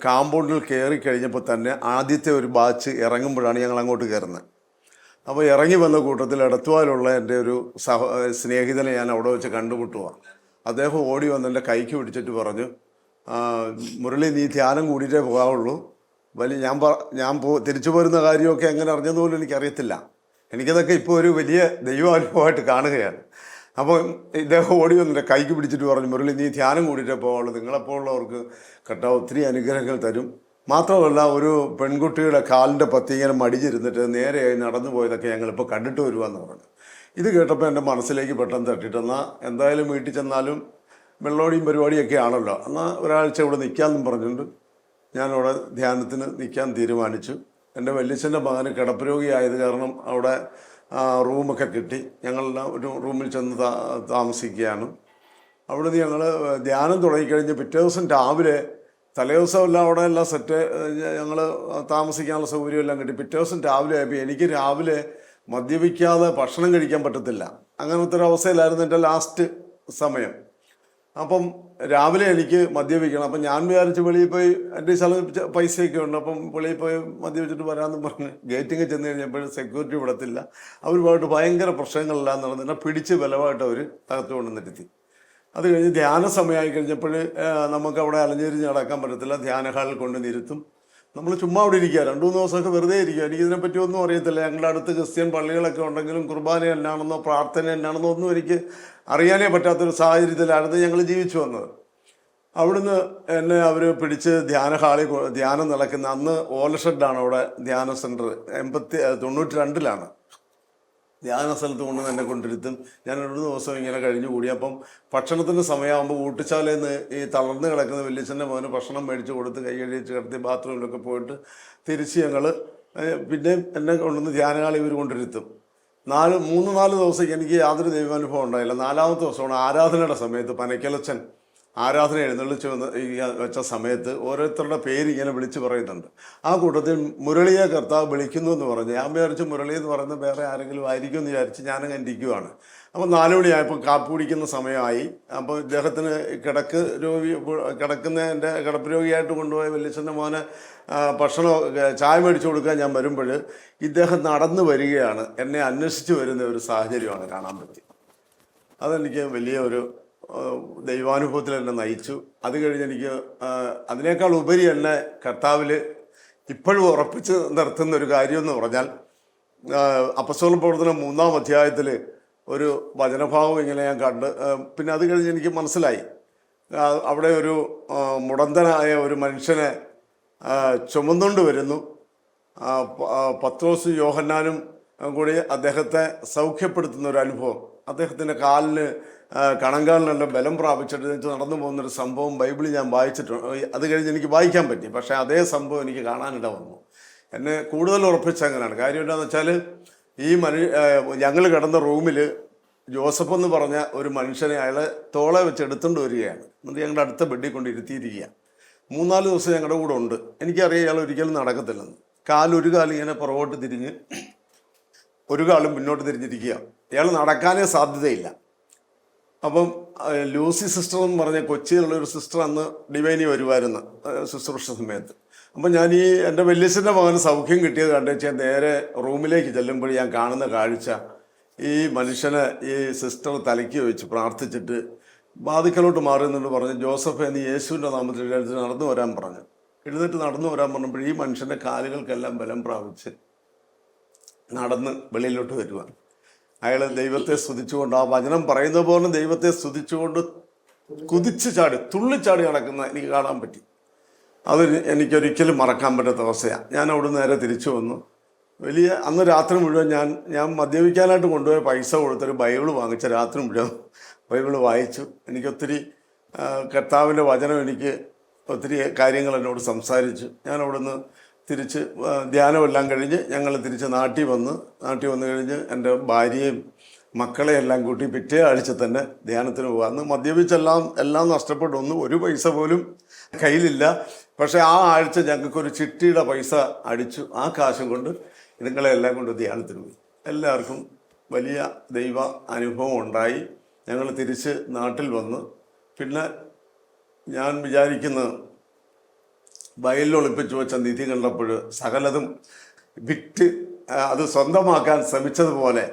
കാമ്പൗണ്ടിൽ കയറി കഴിഞ്ഞപ്പോൾ തന്നെ ആദ്യത്തെ ഒരു ബാച്ച് ഇറങ്ങുമ്പോഴാണ് ഞങ്ങൾ അങ്ങോട്ട് കയറുന്നത്. അപ്പോൾ ഇറങ്ങി വന്ന കൂട്ടത്തിൽ എടത്തുവാലുള്ള എൻ്റെ ഒരു സ്നേഹിതനെ ഞാൻ അവിടെ വെച്ച് കണ്ടുമുട്ടുക. അദ്ദേഹം ഓടി വന്ന് എൻ്റെ കൈക്ക് പിടിച്ചിട്ട് പറഞ്ഞു, മുരളി നീ ധ്യാനം കൂടിയിട്ടേ പോകാവുള്ളൂ. ഞാൻ തിരിച്ചു പോരുന്ന കാര്യമൊക്കെ എങ്ങനെ അറിഞ്ഞതുപോലും എനിക്കറിയത്തില്ല. എനിക്കതൊക്കെ ഇപ്പോൾ ഒരു വലിയ ദൈവാനുഭവമായിട്ട് കാണുകയാണ്. അപ്പോൾ ഇദ്ദേഹം ഓടി വന്നിട്ട് കൈക്ക് പിടിച്ചിട്ട് പറഞ്ഞു, മുരളി നീ ധ്യാനം കൂടിയിട്ടേ പോകാവുള്ളൂ. നിങ്ങളെപ്പോലുള്ളവർക്ക് കർത്താവ് ഒത്തിരി അനുഗ്രഹങ്ങൾ തരും. മാത്രമല്ല ഒരു പെൺകുട്ടിയുടെ കാലിൻ്റെ പത്തി ഇങ്ങനെ മടിച്ചിരുന്നിട്ട് നേരെയായി നടന്നു പോയതൊക്കെ ഞങ്ങളിപ്പോൾ കണ്ടിട്ട് വരുവാന്ന് പറഞ്ഞു. ഇത് കേട്ടപ്പോൾ എൻ്റെ മനസ്സിലേക്ക് പെട്ടെന്ന് തട്ടിട്ടെന്നാൽ എന്തായാലും വീട്ടിൽ ചെന്നാലും വെള്ളോടിയും പരിപാടിയൊക്കെ ആണല്ലോ, എന്നാൽ ഒരാഴ്ച ഇവിടെ നിൽക്കാമെന്നും പറഞ്ഞുകൊണ്ട് ഞാനവിടെ ധ്യാനത്തിന് നിൽക്കാൻ തീരുമാനിച്ചു. എൻ്റെ വല്യച്ഛൻ്റെ മകന് കിടപ്പുരോഗിയായത് കാരണം അവിടെ റൂമൊക്കെ കിട്ടി. ഞങ്ങളെല്ലാം ഒരു റൂമിൽ ചെന്ന് താമസിക്കുകയാണ്. അവിടുന്ന് ഞങ്ങൾ ധ്യാനം തുടങ്ങിക്കഴിഞ്ഞ് പിറ്റേ ദിവസം രാവിലെ തലേദിവസം എല്ലാം അവിടെ എല്ലാം സെറ്റ്, ഞങ്ങൾ താമസിക്കാനുള്ള സൗകര്യം എല്ലാം കിട്ടി. പിറ്റേ ദിവസം രാവിലെ ആയപ്പോൾ എനിക്ക് രാവിലെ മദ്യപിക്കാതെ ഭക്ഷണം കഴിക്കാൻ പറ്റത്തില്ല. അങ്ങനത്തെ ഒരു അവസ്ഥയിലായിരുന്നു എൻ്റെ ലാസ്റ്റ് സമയം. അപ്പം രാവിലെ എനിക്ക് മദ്യപിക്കണം. അപ്പം ഞാൻ വിചാരിച്ച് വെളിയിൽ പോയി, എൻ്റെ സ്ഥലം പൈസയൊക്കെ ഉണ്ട്, അപ്പം വെളിയിൽ പോയി മദ്യപിച്ചിട്ട് വരാമെന്ന് പറഞ്ഞ് ഗേറ്റിങ് ചെന്ന് കഴിഞ്ഞപ്പോൾ സെക്യൂരിറ്റി വിടത്തില്ല. അവരുമായിട്ട് ഭയങ്കര പ്രശ്നങ്ങളെല്ലാം നടന്നിട്ട് പിടിച്ച് ബലമായിട്ട് അവർ അകത്ത് കൊണ്ടുവന്നിരുത്തി. അത് കഴിഞ്ഞ് ധ്യാന സമയമായി കഴിഞ്ഞപ്പോൾ നമുക്ക് അവിടെ അലഞ്ഞിരിഞ്ഞ് നടക്കാൻ പറ്റത്തില്ല. ധ്യാന ഹാളിൽ കൊണ്ടുവന്നിരുത്തും. നമ്മൾ ചുമ്മാ അവിടെ ഇരിക്കുക, 2-3 ദിവസമൊക്കെ വെറുതെ ഇരിക്കുക. എനിക്കിതിനെപ്പറ്റി ഒന്നും അറിയത്തില്ല. ഞങ്ങളുടെ അടുത്ത് ക്രിസ്ത്യൻ പള്ളികളൊക്കെ ഉണ്ടെങ്കിലും കുർബാന എന്നാണെന്നോ പ്രാർത്ഥന എന്നാണെന്നോ ഒന്നും എനിക്ക് അറിയാനേ പറ്റാത്തൊരു സാഹചര്യത്തിലായിരുന്നു ഞങ്ങൾ ജീവിച്ചു വന്നത്. അവിടുന്ന് എന്നെ അവർ പിടിച്ച് ധ്യാന ഹാളിൽ ധ്യാനം നടക്കുന്ന അന്ന് ഓലഷെഡാണ് അവിടെ ധ്യാന സെൻറ്റർ. 92-ലാണ് ധ്യാന സ്ഥലത്ത് കൊണ്ട് എന്നെ കൊണ്ടിരുത്തും. ഞാൻ 2 ദിവസം ഇങ്ങനെ കഴിഞ്ഞു കൂടി. അപ്പം ഭക്ഷണത്തിൻ്റെ സമയമാകുമ്പോൾ ഊട്ടുശാലയിൽ നിന്ന് ഈ തളർന്ന് കിടക്കുന്ന വല്യച്ഛൻ്റെ മോന് ഭക്ഷണം മേടിച്ച് കൊടുത്ത് കൈ കഴിച്ച് കിടത്തി ബാത്റൂമിലൊക്കെ പോയിട്ട് തിരിച്ച് ഞങ്ങൾ പിന്നെ എന്നെ കൊണ്ടുവന്ന് ധ്യാനകാളി ഇവർ കൊണ്ടിരുത്തും. 3-4 ദിവസം എനിക്ക് യാതൊരു ദൈവാനുഭവം ഉണ്ടായില്ല. 4-ാമത്തെ ദിവസമാണ് ആരാധനയുടെ സമയത്ത് പനക്കലച്ചൻ ആരാധന എഴുന്നള്ളിച്ച് വെച്ച സമയത്ത് ഓരോരുത്തരുടെ പേര് ഇങ്ങനെ വിളിച്ച് പറയുന്നുണ്ട്. ആ കൂട്ടത്തിൽ മുരളിയെ കർത്താവ് വിളിക്കുന്നു എന്ന് പറഞ്ഞ് ഞാൻ വിചാരിച്ചു മുരളി എന്ന് പറയുന്നത് വേറെ ആരെങ്കിലും ആയിരിക്കും എന്ന് വിചാരിച്ച് ഞാനങ്ങ് ഇരിക്കുവാണ്. അപ്പോൾ 4 മണിയായപ്പോൾ കാപ്പി കുടിക്കുന്ന സമയമായി. അപ്പോൾ ഇദ്ദേഹത്തിന് കിടക്കുന്ന എൻ്റെ കിടപ്പ് രോഗിയായിട്ട് കൊണ്ടുപോയ വല്യച്ഛൻ്റെ മോനെ ഭക്ഷണം ചായ മേടിച്ചു കൊടുക്കാൻ ഞാൻ വരുമ്പോൾ ഇദ്ദേഹം നടന്നു വരികയാണ്. എന്നെ അന്വേഷിച്ച് വരുന്ന ഒരു സാഹചര്യമാണ് കാണാൻ പറ്റി. അതെനിക്ക് വലിയ ഒരു ദൈവാനുഭവത്തിൽ എന്നെ നയിച്ചു. അത് കഴിഞ്ഞ് എനിക്ക് അതിനേക്കാൾ ഉപരി എന്നെ കർത്താവിൽ ഇപ്പോഴും ഉറപ്പിച്ച് നിർത്തുന്ന ഒരു കാര്യമെന്ന് പറഞ്ഞാൽ അപ്പസ്തോല പ്രവർത്തനം 3-ാം അധ്യായത്തിൽ ഒരു വചനഭാവം ഇങ്ങനെ ഞാൻ കണ്ട്. പിന്നെ അത് കഴിഞ്ഞ് എനിക്ക് മനസ്സിലായി അവിടെ ഒരു മുടന്തനായ ഒരു മനുഷ്യനെ ചുമന്നുകൊണ്ട് വരുന്നു. പത്രോസും യോഹന്നാനും കൂടി അദ്ദേഹത്തെ സൗഖ്യപ്പെടുത്തുന്ന ഒരു അനുഭവം. അദ്ദേഹത്തിൻ്റെ കാലിന് കണങ്കാലിനെല്ലാം ബലം പ്രാപിച്ചിട്ട് നടന്നു പോകുന്നൊരു സംഭവം ബൈബിളിൽ ഞാൻ വായിച്ചിട്ടുണ്ട്. അത് കഴിഞ്ഞ് എനിക്ക് വായിക്കാൻ പറ്റി. പക്ഷേ അതേ സംഭവം എനിക്ക് കാണാനിട വന്നു. എന്നെ കൂടുതൽ ഉറപ്പിച്ച അങ്ങനെയാണ്. കാര്യം എന്താണെന്ന് വെച്ചാൽ ഈ ഞങ്ങൾ കിടന്ന റൂമിൽ ജോസഫ് എന്ന് പറഞ്ഞ ഒരു മനുഷ്യനെ അയാളെ തോളെ വെച്ച് എടുത്തുകൊണ്ട് വരികയാണ്. എന്നിട്ട് ഞങ്ങളുടെ അടുത്ത ബെഡിൽ കൊണ്ട് ഇരുത്തിയിരിക്കുക. 3-4 ദിവസം ഞങ്ങളുടെ കൂടെ ഉണ്ട്. എനിക്കറിയാം ഇയാൾ ഒരിക്കലും നടക്കത്തില്ലെന്ന്. ഒരു കാലം ഇങ്ങനെ പുറകോട്ട് തിരിഞ്ഞ് ഒരു കാലം മുന്നോട്ട് തിരിഞ്ഞിരിക്കുക. ഇയാൾ നടക്കാനേ സാധ്യതയില്ല. അപ്പം ലൂസി സിസ്റ്റർ എന്ന് പറഞ്ഞ കൊച്ചിയിലുള്ളൊരു സിസ്റ്റർ അന്ന് ഡിവൈനി വരുമായിരുന്നു ശുശ്രൂഷ സമയത്ത്. അപ്പം ഞാൻ എൻ്റെ വല്യച്ഛൻ്റെ മകന് സൗഖ്യം കിട്ടിയത് കണ്ടുവെച്ചാൽ നേരെ റൂമിലേക്ക് ചെല്ലുമ്പോൾ ഞാൻ കാണുന്ന കാഴ്ച ഈ മനുഷ്യനെ ഈ സിസ്റ്റർ തലയ്ക്ക് വെച്ച് പ്രാർത്ഥിച്ചിട്ട് വാതിക്കലോട്ട് മാറുന്നുണ്ട് പറഞ്ഞ് ജോസഫ് എന്ന് യേശുവിൻ്റെ നാമത്തിൽ എഴുന്നേറ്റ് നടന്നു വരാൻ പറഞ്ഞു. എഴുന്നേറ്റ് നടന്നു വരാൻ പറഞ്ഞപ്പോൾ ഈ മനുഷ്യൻ്റെ കാലുകൾക്കെല്ലാം ബലം പ്രാപിച്ച് നടന്ന് വെളിയിലോട്ട് വരുവാൻ. അയാൾ ദൈവത്തെ സ്തുതിച്ചുകൊണ്ട് ആ വചനം പറയുന്ന പോലെ ദൈവത്തെ സ്തുതിച്ചുകൊണ്ട് കുതിച്ചു ചാടി തുള്ളിച്ചാടി നടക്കുന്ന എനിക്ക് കാണാൻ പറ്റി. അത് എനിക്കൊരിക്കലും മറക്കാൻ പറ്റാത്ത അവസ്ഥയാണ്. ഞാൻ അവിടെ നേരെ തിരിച്ചു വന്നു. അന്ന് രാത്രി മുഴുവൻ ഞാൻ മദ്യപിക്കാനായിട്ട് കൊണ്ടുപോയ പൈസ കൊടുത്തൊരു ബൈബിൾ വാങ്ങിച്ച രാത്രി മുഴുവൻ ബൈബിൾ വായിച്ചു. എനിക്കൊത്തിരി കർത്താവിൻ്റെ വചനം എനിക്ക് ഒത്തിരി കാര്യങ്ങൾ എന്നോട് സംസാരിച്ചു. ഞാൻ അവിടുന്ന് തിരിച്ച് ധ്യാനമെല്ലാം കഴിഞ്ഞ് ഞങ്ങൾ തിരിച്ച് നാട്ടിൽ വന്ന് കഴിഞ്ഞ് എൻ്റെ ഭാര്യയും മക്കളെയെല്ലാം കൂട്ടി പിറ്റേ ആഴ്ച തന്നെ ധ്യാനത്തിന് പോകുക. അന്ന് മദ്യപിച്ചെല്ലാം നഷ്ടപ്പെട്ടു. ഒരു പൈസ പോലും കയ്യിലില്ല. പക്ഷേ ആ ആഴ്ച ഞങ്ങൾക്കൊരു ചിട്ടിയുടെ പൈസ അടിച്ചു. ആ കാശും കൊണ്ട് ഇതുങ്ങളെല്ലാം കൊണ്ട് ധ്യാനത്തിന് പോയി. എല്ലാവർക്കും വലിയ ദൈവ അനുഭവം ഉണ്ടായി. ഞങ്ങൾ തിരിച്ച് നാട്ടിൽ വന്ന് പിന്നെ ഞാൻ വിചാരിക്കുന്നത് വയലിൽ ഒളിപ്പിച്ചു വെച്ച നിധി കണ്ടപ്പോൾ സകലതും വിറ്റ് അത് സ്വന്തമാക്കാൻ ശ്രമിച്ചതുപോലെ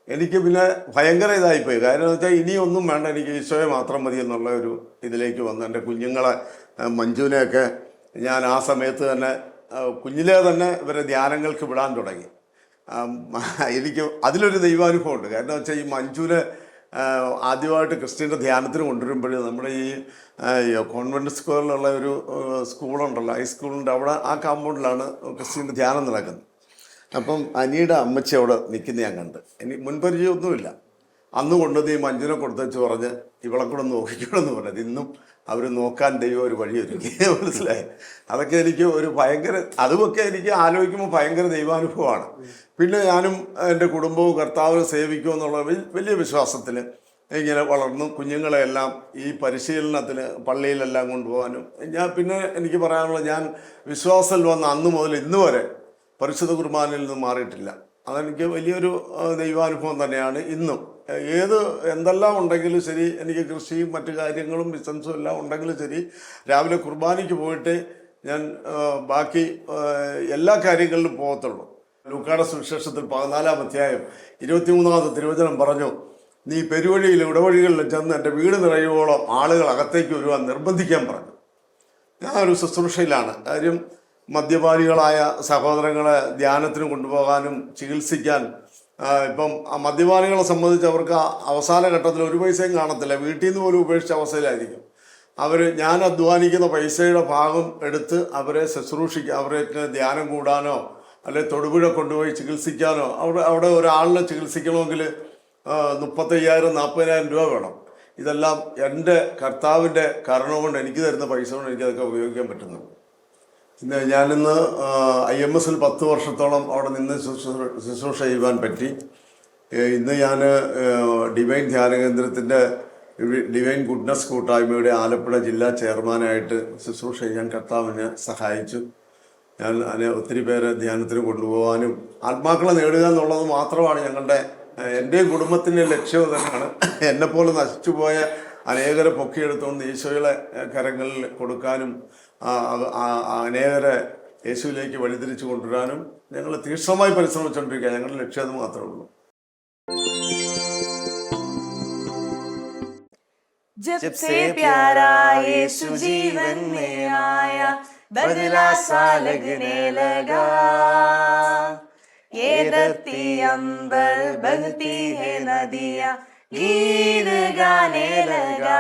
എനിക്ക് പിന്നെ ഭയങ്കര ഇതായിപ്പോയി. കാര്യം എന്ന് വെച്ചാൽ ഇനിയൊന്നും വേണ്ട, എനിക്ക് ഈശോയെ മാത്രം മതി എന്നുള്ള ഒരു ഇതിലേക്ക് വന്നു. എൻ്റെ കുഞ്ഞുങ്ങളെ മഞ്ജുവിനെയൊക്കെ ഞാൻ ആ സമയത്ത് തന്നെ കുഞ്ഞിലേ തന്നെ ഇവരെ ധ്യാനങ്ങൾക്ക് വിടാൻ തുടങ്ങി. എനിക്ക് അതിലൊരു ദൈവാനുഭവമുണ്ട്. കാരണം വെച്ചാൽ ഈ മഞ്ജുവിനെ ആദ്യമായിട്ട് ക്രിസ്ത്യൻ്റെ ധ്യാനത്തിന് കൊണ്ടുവരുമ്പോൾ നമ്മുടെ ഈ കോൺവെൻറ്റ് സ്കൂളിലുള്ള ഒരു സ്കൂളുണ്ടല്ലോ, ഹൈസ്കൂളിൻ്റെ അവിടെ ആ കാമ്പൗണ്ടിലാണ് ക്രിസ്ത്യൻ്റെ ധ്യാനം നടക്കുന്നത്. അപ്പം അനിയുടെ അമ്മച്ചി അവിടെ നിൽക്കുന്ന ഞാൻ കണ്ട്. എനിക്ക് മുൻപരിചയമൊന്നുമില്ല. അന്ന് കൊണ്ടുവന്ന് ഈ മഞ്ജുനെ കൊടുത്തേച്ച് പറഞ്ഞ് ഇവളെ കൂടെ നോക്കിക്കണമെന്ന് പറഞ്ഞത്. ഇന്നും അവർ നോക്കാൻ ദൈവം ഒരു വഴിയൊരുക്കി. മനസ്സിലായി. അതൊക്കെ എനിക്ക് ഒരു ഭയങ്കര, അതുമൊക്കെ എനിക്ക് ആലോചിക്കുമ്പോൾ ഭയങ്കര ദൈവാനുഭവമാണ്. പിന്നെ ഞാനും എൻ്റെ കുടുംബവും കർത്താവിനെ സേവിക്കുമെന്നുള്ള വലിയ വിശ്വാസത്തിൽ ഇങ്ങനെ വളർന്നു. കുഞ്ഞുങ്ങളെല്ലാം ഈ പരിശീലനത്തിന് പള്ളിയിലെല്ലാം കൊണ്ടുപോകാനും പിന്നെ എനിക്ക് പറയാനുള്ളത്, ഞാൻ വിശ്വാസത്തിൽ വന്ന അന്ന് മുതൽ ഇന്ന് വരെ പരിശുദ്ധ കുർബാനയിൽ നിന്ന് മാറിയിട്ടില്ല. അതെനിക്ക് വലിയൊരു ദൈവാനുഭവം തന്നെയാണ്. ഇന്നും എന്തെല്ലാം ഉണ്ടെങ്കിലും ശരി, എനിക്ക് കൃഷിയും മറ്റു കാര്യങ്ങളും ബിസിനസ്സും എല്ലാം ഉണ്ടെങ്കിലും ശരി, രാവിലെ കുർബാനയ്ക്ക് പോയിട്ട് ഞാൻ ബാക്കി എല്ലാ കാര്യങ്ങളിലും പോകത്തുള്ളൂ. ലൂക്കായുടെ സുവിശേഷത്തിൽ 14-ാം അധ്യായം 23-ാമത്തെ തിരുവചനം പറഞ്ഞു, നീ പെരുവഴിയിലും ഇടവഴികളിലും ചെന്ന് എൻ്റെ വീട് നിറയുവോളം ആളുകൾ അകത്തേക്ക് വരുവാൻ നിർബന്ധിക്കാൻ പറഞ്ഞു. ഞാൻ ഒരു ശുശ്രൂഷയിലാണ്. കാര്യം മദ്യപാനികളായ സഹോദരങ്ങളെ ധ്യാനത്തിന് കൊണ്ടുപോകാനും ചികിത്സിക്കാൻ. ഇപ്പം മദ്യപാനികളെ സംബന്ധിച്ച് അവർക്ക് അവസാന ഘട്ടത്തിൽ ഒരു പൈസയും കാണത്തില്ല, വീട്ടിൽ നിന്ന് പോലും ഉപേക്ഷിച്ച അവസ്ഥയിലായിരിക്കും. ഞാൻ അധ്വാനിക്കുന്ന പൈസയുടെ ഭാഗം എടുത്ത് അവരെ ശുശ്രൂഷിക്കുക, അവർക്ക് ധ്യാനം കൂടാനോ അല്ലെങ്കിൽ തൊടുപുഴ കൊണ്ടുപോയി ചികിത്സിക്കാനോ. അവിടെ ഒരാളിനെ ചികിത്സിക്കണമെങ്കിൽ 35,000-40,000 രൂപ വേണം. ഇതെല്ലാം എൻ്റെ കർത്താവിൻ്റെ കരുണ കൊണ്ട് എനിക്ക് തരുന്ന പൈസ കൊണ്ട് എനിക്കതൊക്കെ ഉപയോഗിക്കാൻ പറ്റുന്നുണ്ട്. ഞാനിന്ന് IMS-ൽ 10 വർഷത്തോളം അവിടെ നിന്ന് ശുശ്രൂഷ ചെയ്യുവാൻ പറ്റി. ഇന്ന് ഞാൻ ഡിവൈൻ ധ്യാന കേന്ദ്രത്തിൻ്റെ ഡിവൈൻ ഗുഡ്നസ് കൂട്ടായ്മയുടെ ആലപ്പുഴ ജില്ലാ ചെയർമാനായിട്ട് ശുശ്രൂഷ ചെയ്യാൻ കർത്താവിനെ സഹായിച്ചു. ഞാൻ ഒത്തിരി പേരെ ധ്യാനത്തിന് കൊണ്ടുപോകാനും ആത്മാക്കളെ നേടുക എന്നുള്ളത് മാത്രമാണ് എൻ്റെയും കുടുംബത്തിൻ്റെ ലക്ഷ്യവും തന്നെയാണ്. എന്നെപ്പോലെ നശിച്ചുപോയ അനേകരെ പൊക്കിയെടുത്തുകൊണ്ട് ഈശോയുടെ കരങ്ങളിൽ കൊടുക്കാനും അനേകരെ യേശുവിലേക്ക് വഴിതിരിച്ചു കൊണ്ടുവരാനും ഞങ്ങൾ തീക്ഷ്ണമായി പരിശ്രമിച്ചുകൊണ്ടിരിക്കുക. ഞങ്ങളുടെ ലക്ഷ്യം അത് മാത്രമേ ഉള്ളൂ. जब से प्यारा यीशु जीवन में आया, बदला सा लगने लगा, ये धरती अंबर बहती है नदियाँ, गीत गाने लगा.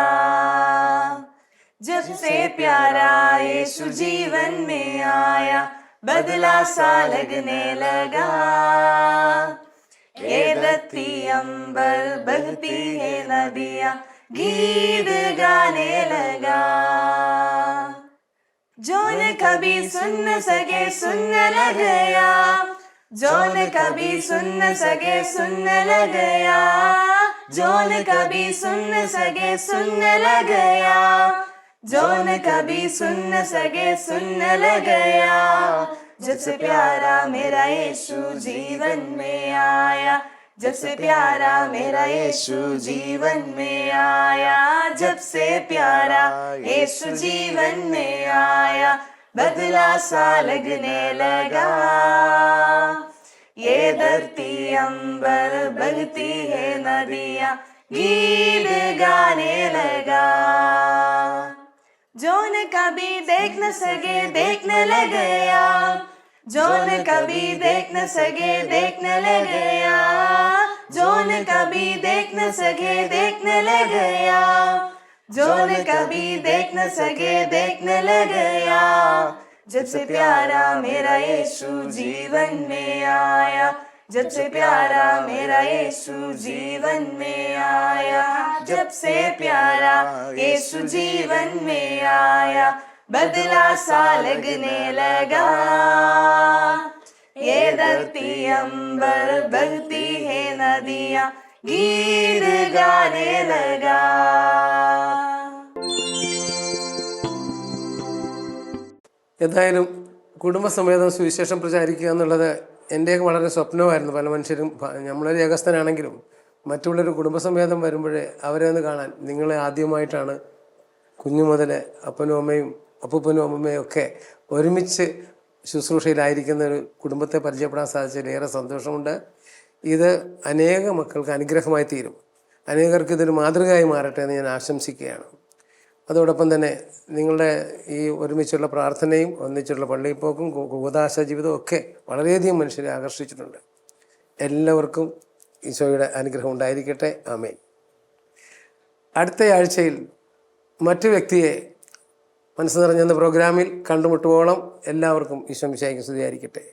जब से प्यारा यीशु जीवन में आया, बदला सा लगने लगा, ये धरती अंबर बहती है नदियाँ, गीत गाने लगा. जो न कभी सुन न सके सुनने लग गया, जो न कभी सुन न सके सुनने लग गया, जो न कभी सुन न सके सुनने लग गया, जो न कभी सुन न सके सुनने लग गया. जब से प्यारा मेरा यीशु जीवन में आया, जब से प्यारा मेरा यीशु जीवन में आया, जब से प्यारा यीशु जीवन में आया, बदला सा लगने लगा, ये धरती अंबर बहती है नदियाँ, गीत गाने लगा. जो न कभी देख न सके देखने लग गया, जो न कभी देख न सके देखने लग गया, जो न कभी देख न सके देखने लग गया, जो न कभी देख न सके देखने लग गया. जब से प्यारा मेरा यीशु जीवन में आया, जब से प्यारा मेरा यीशु जीवन में आया, जब से प्यारा यीशु जीवन में आया, बदला सा लगने लगा, ये धरती अंबर बहती है नदियाँ, गीत गाने लगा. എന്തായാലും കുടുംബസമേതം സുവിശേഷം പ്രചാരിക്കുക എന്നുള്ളത് എൻ്റെയൊക്കെ വളരെ സ്വപ്നമായിരുന്നു. പല മനുഷ്യരും, നമ്മളൊരു ഏകസ്ഥനാണെങ്കിലും മറ്റുള്ളൊരു കുടുംബസമേതം വരുമ്പോഴേ അവരെ ഒന്ന് കാണാൻ, നിങ്ങളെ ആദ്യമായിട്ടാണ് കുഞ്ഞു മുതൽ അപ്പനും അമ്മയും അപ്പൂപ്പനും അമ്മയും ഒക്കെ ഒരുമിച്ച് ശുശ്രൂഷയിലായിരിക്കുന്ന ഒരു കുടുംബത്തെ പരിചയപ്പെടാൻ സാധിച്ചതിൽ ഏറെ സന്തോഷമുണ്ട്. ഇത് അനേക മക്കൾക്ക് അനുഗ്രഹമായി തീരും, അനേകർക്ക് ഇതൊരു മാതൃകയായി മാറട്ടെ എന്ന് ഞാൻ ആശംസിക്കുകയാണ്. അതോടൊപ്പം തന്നെ നിങ്ങളുടെ ഈ ഒരുമിച്ചുള്ള പ്രാർത്ഥനയും ഒന്നിച്ചുള്ള പള്ളിയിൽ പോക്കും കൂതാശ ജീവിതവും ഒക്കെ വളരെയധികം മനുഷ്യരെ ആകർഷിച്ചിട്ടുണ്ട്. എല്ലാവർക്കും ഈശോയുടെ അനുഗ്രഹം ഉണ്ടായിരിക്കട്ടെ. ആമേൻ. അടുത്ത ആഴ്ചയിൽ മറ്റു വ്യക്തിയെ മനസ്സ് നിറഞ്ഞെന്ന പ്രോഗ്രാമിൽ കണ്ടുമുട്ടുവോളം എല്ലാവർക്കും ഈശോ മിശിഹായ്ക്ക് സ്തുതിയായിരിക്കട്ടെ.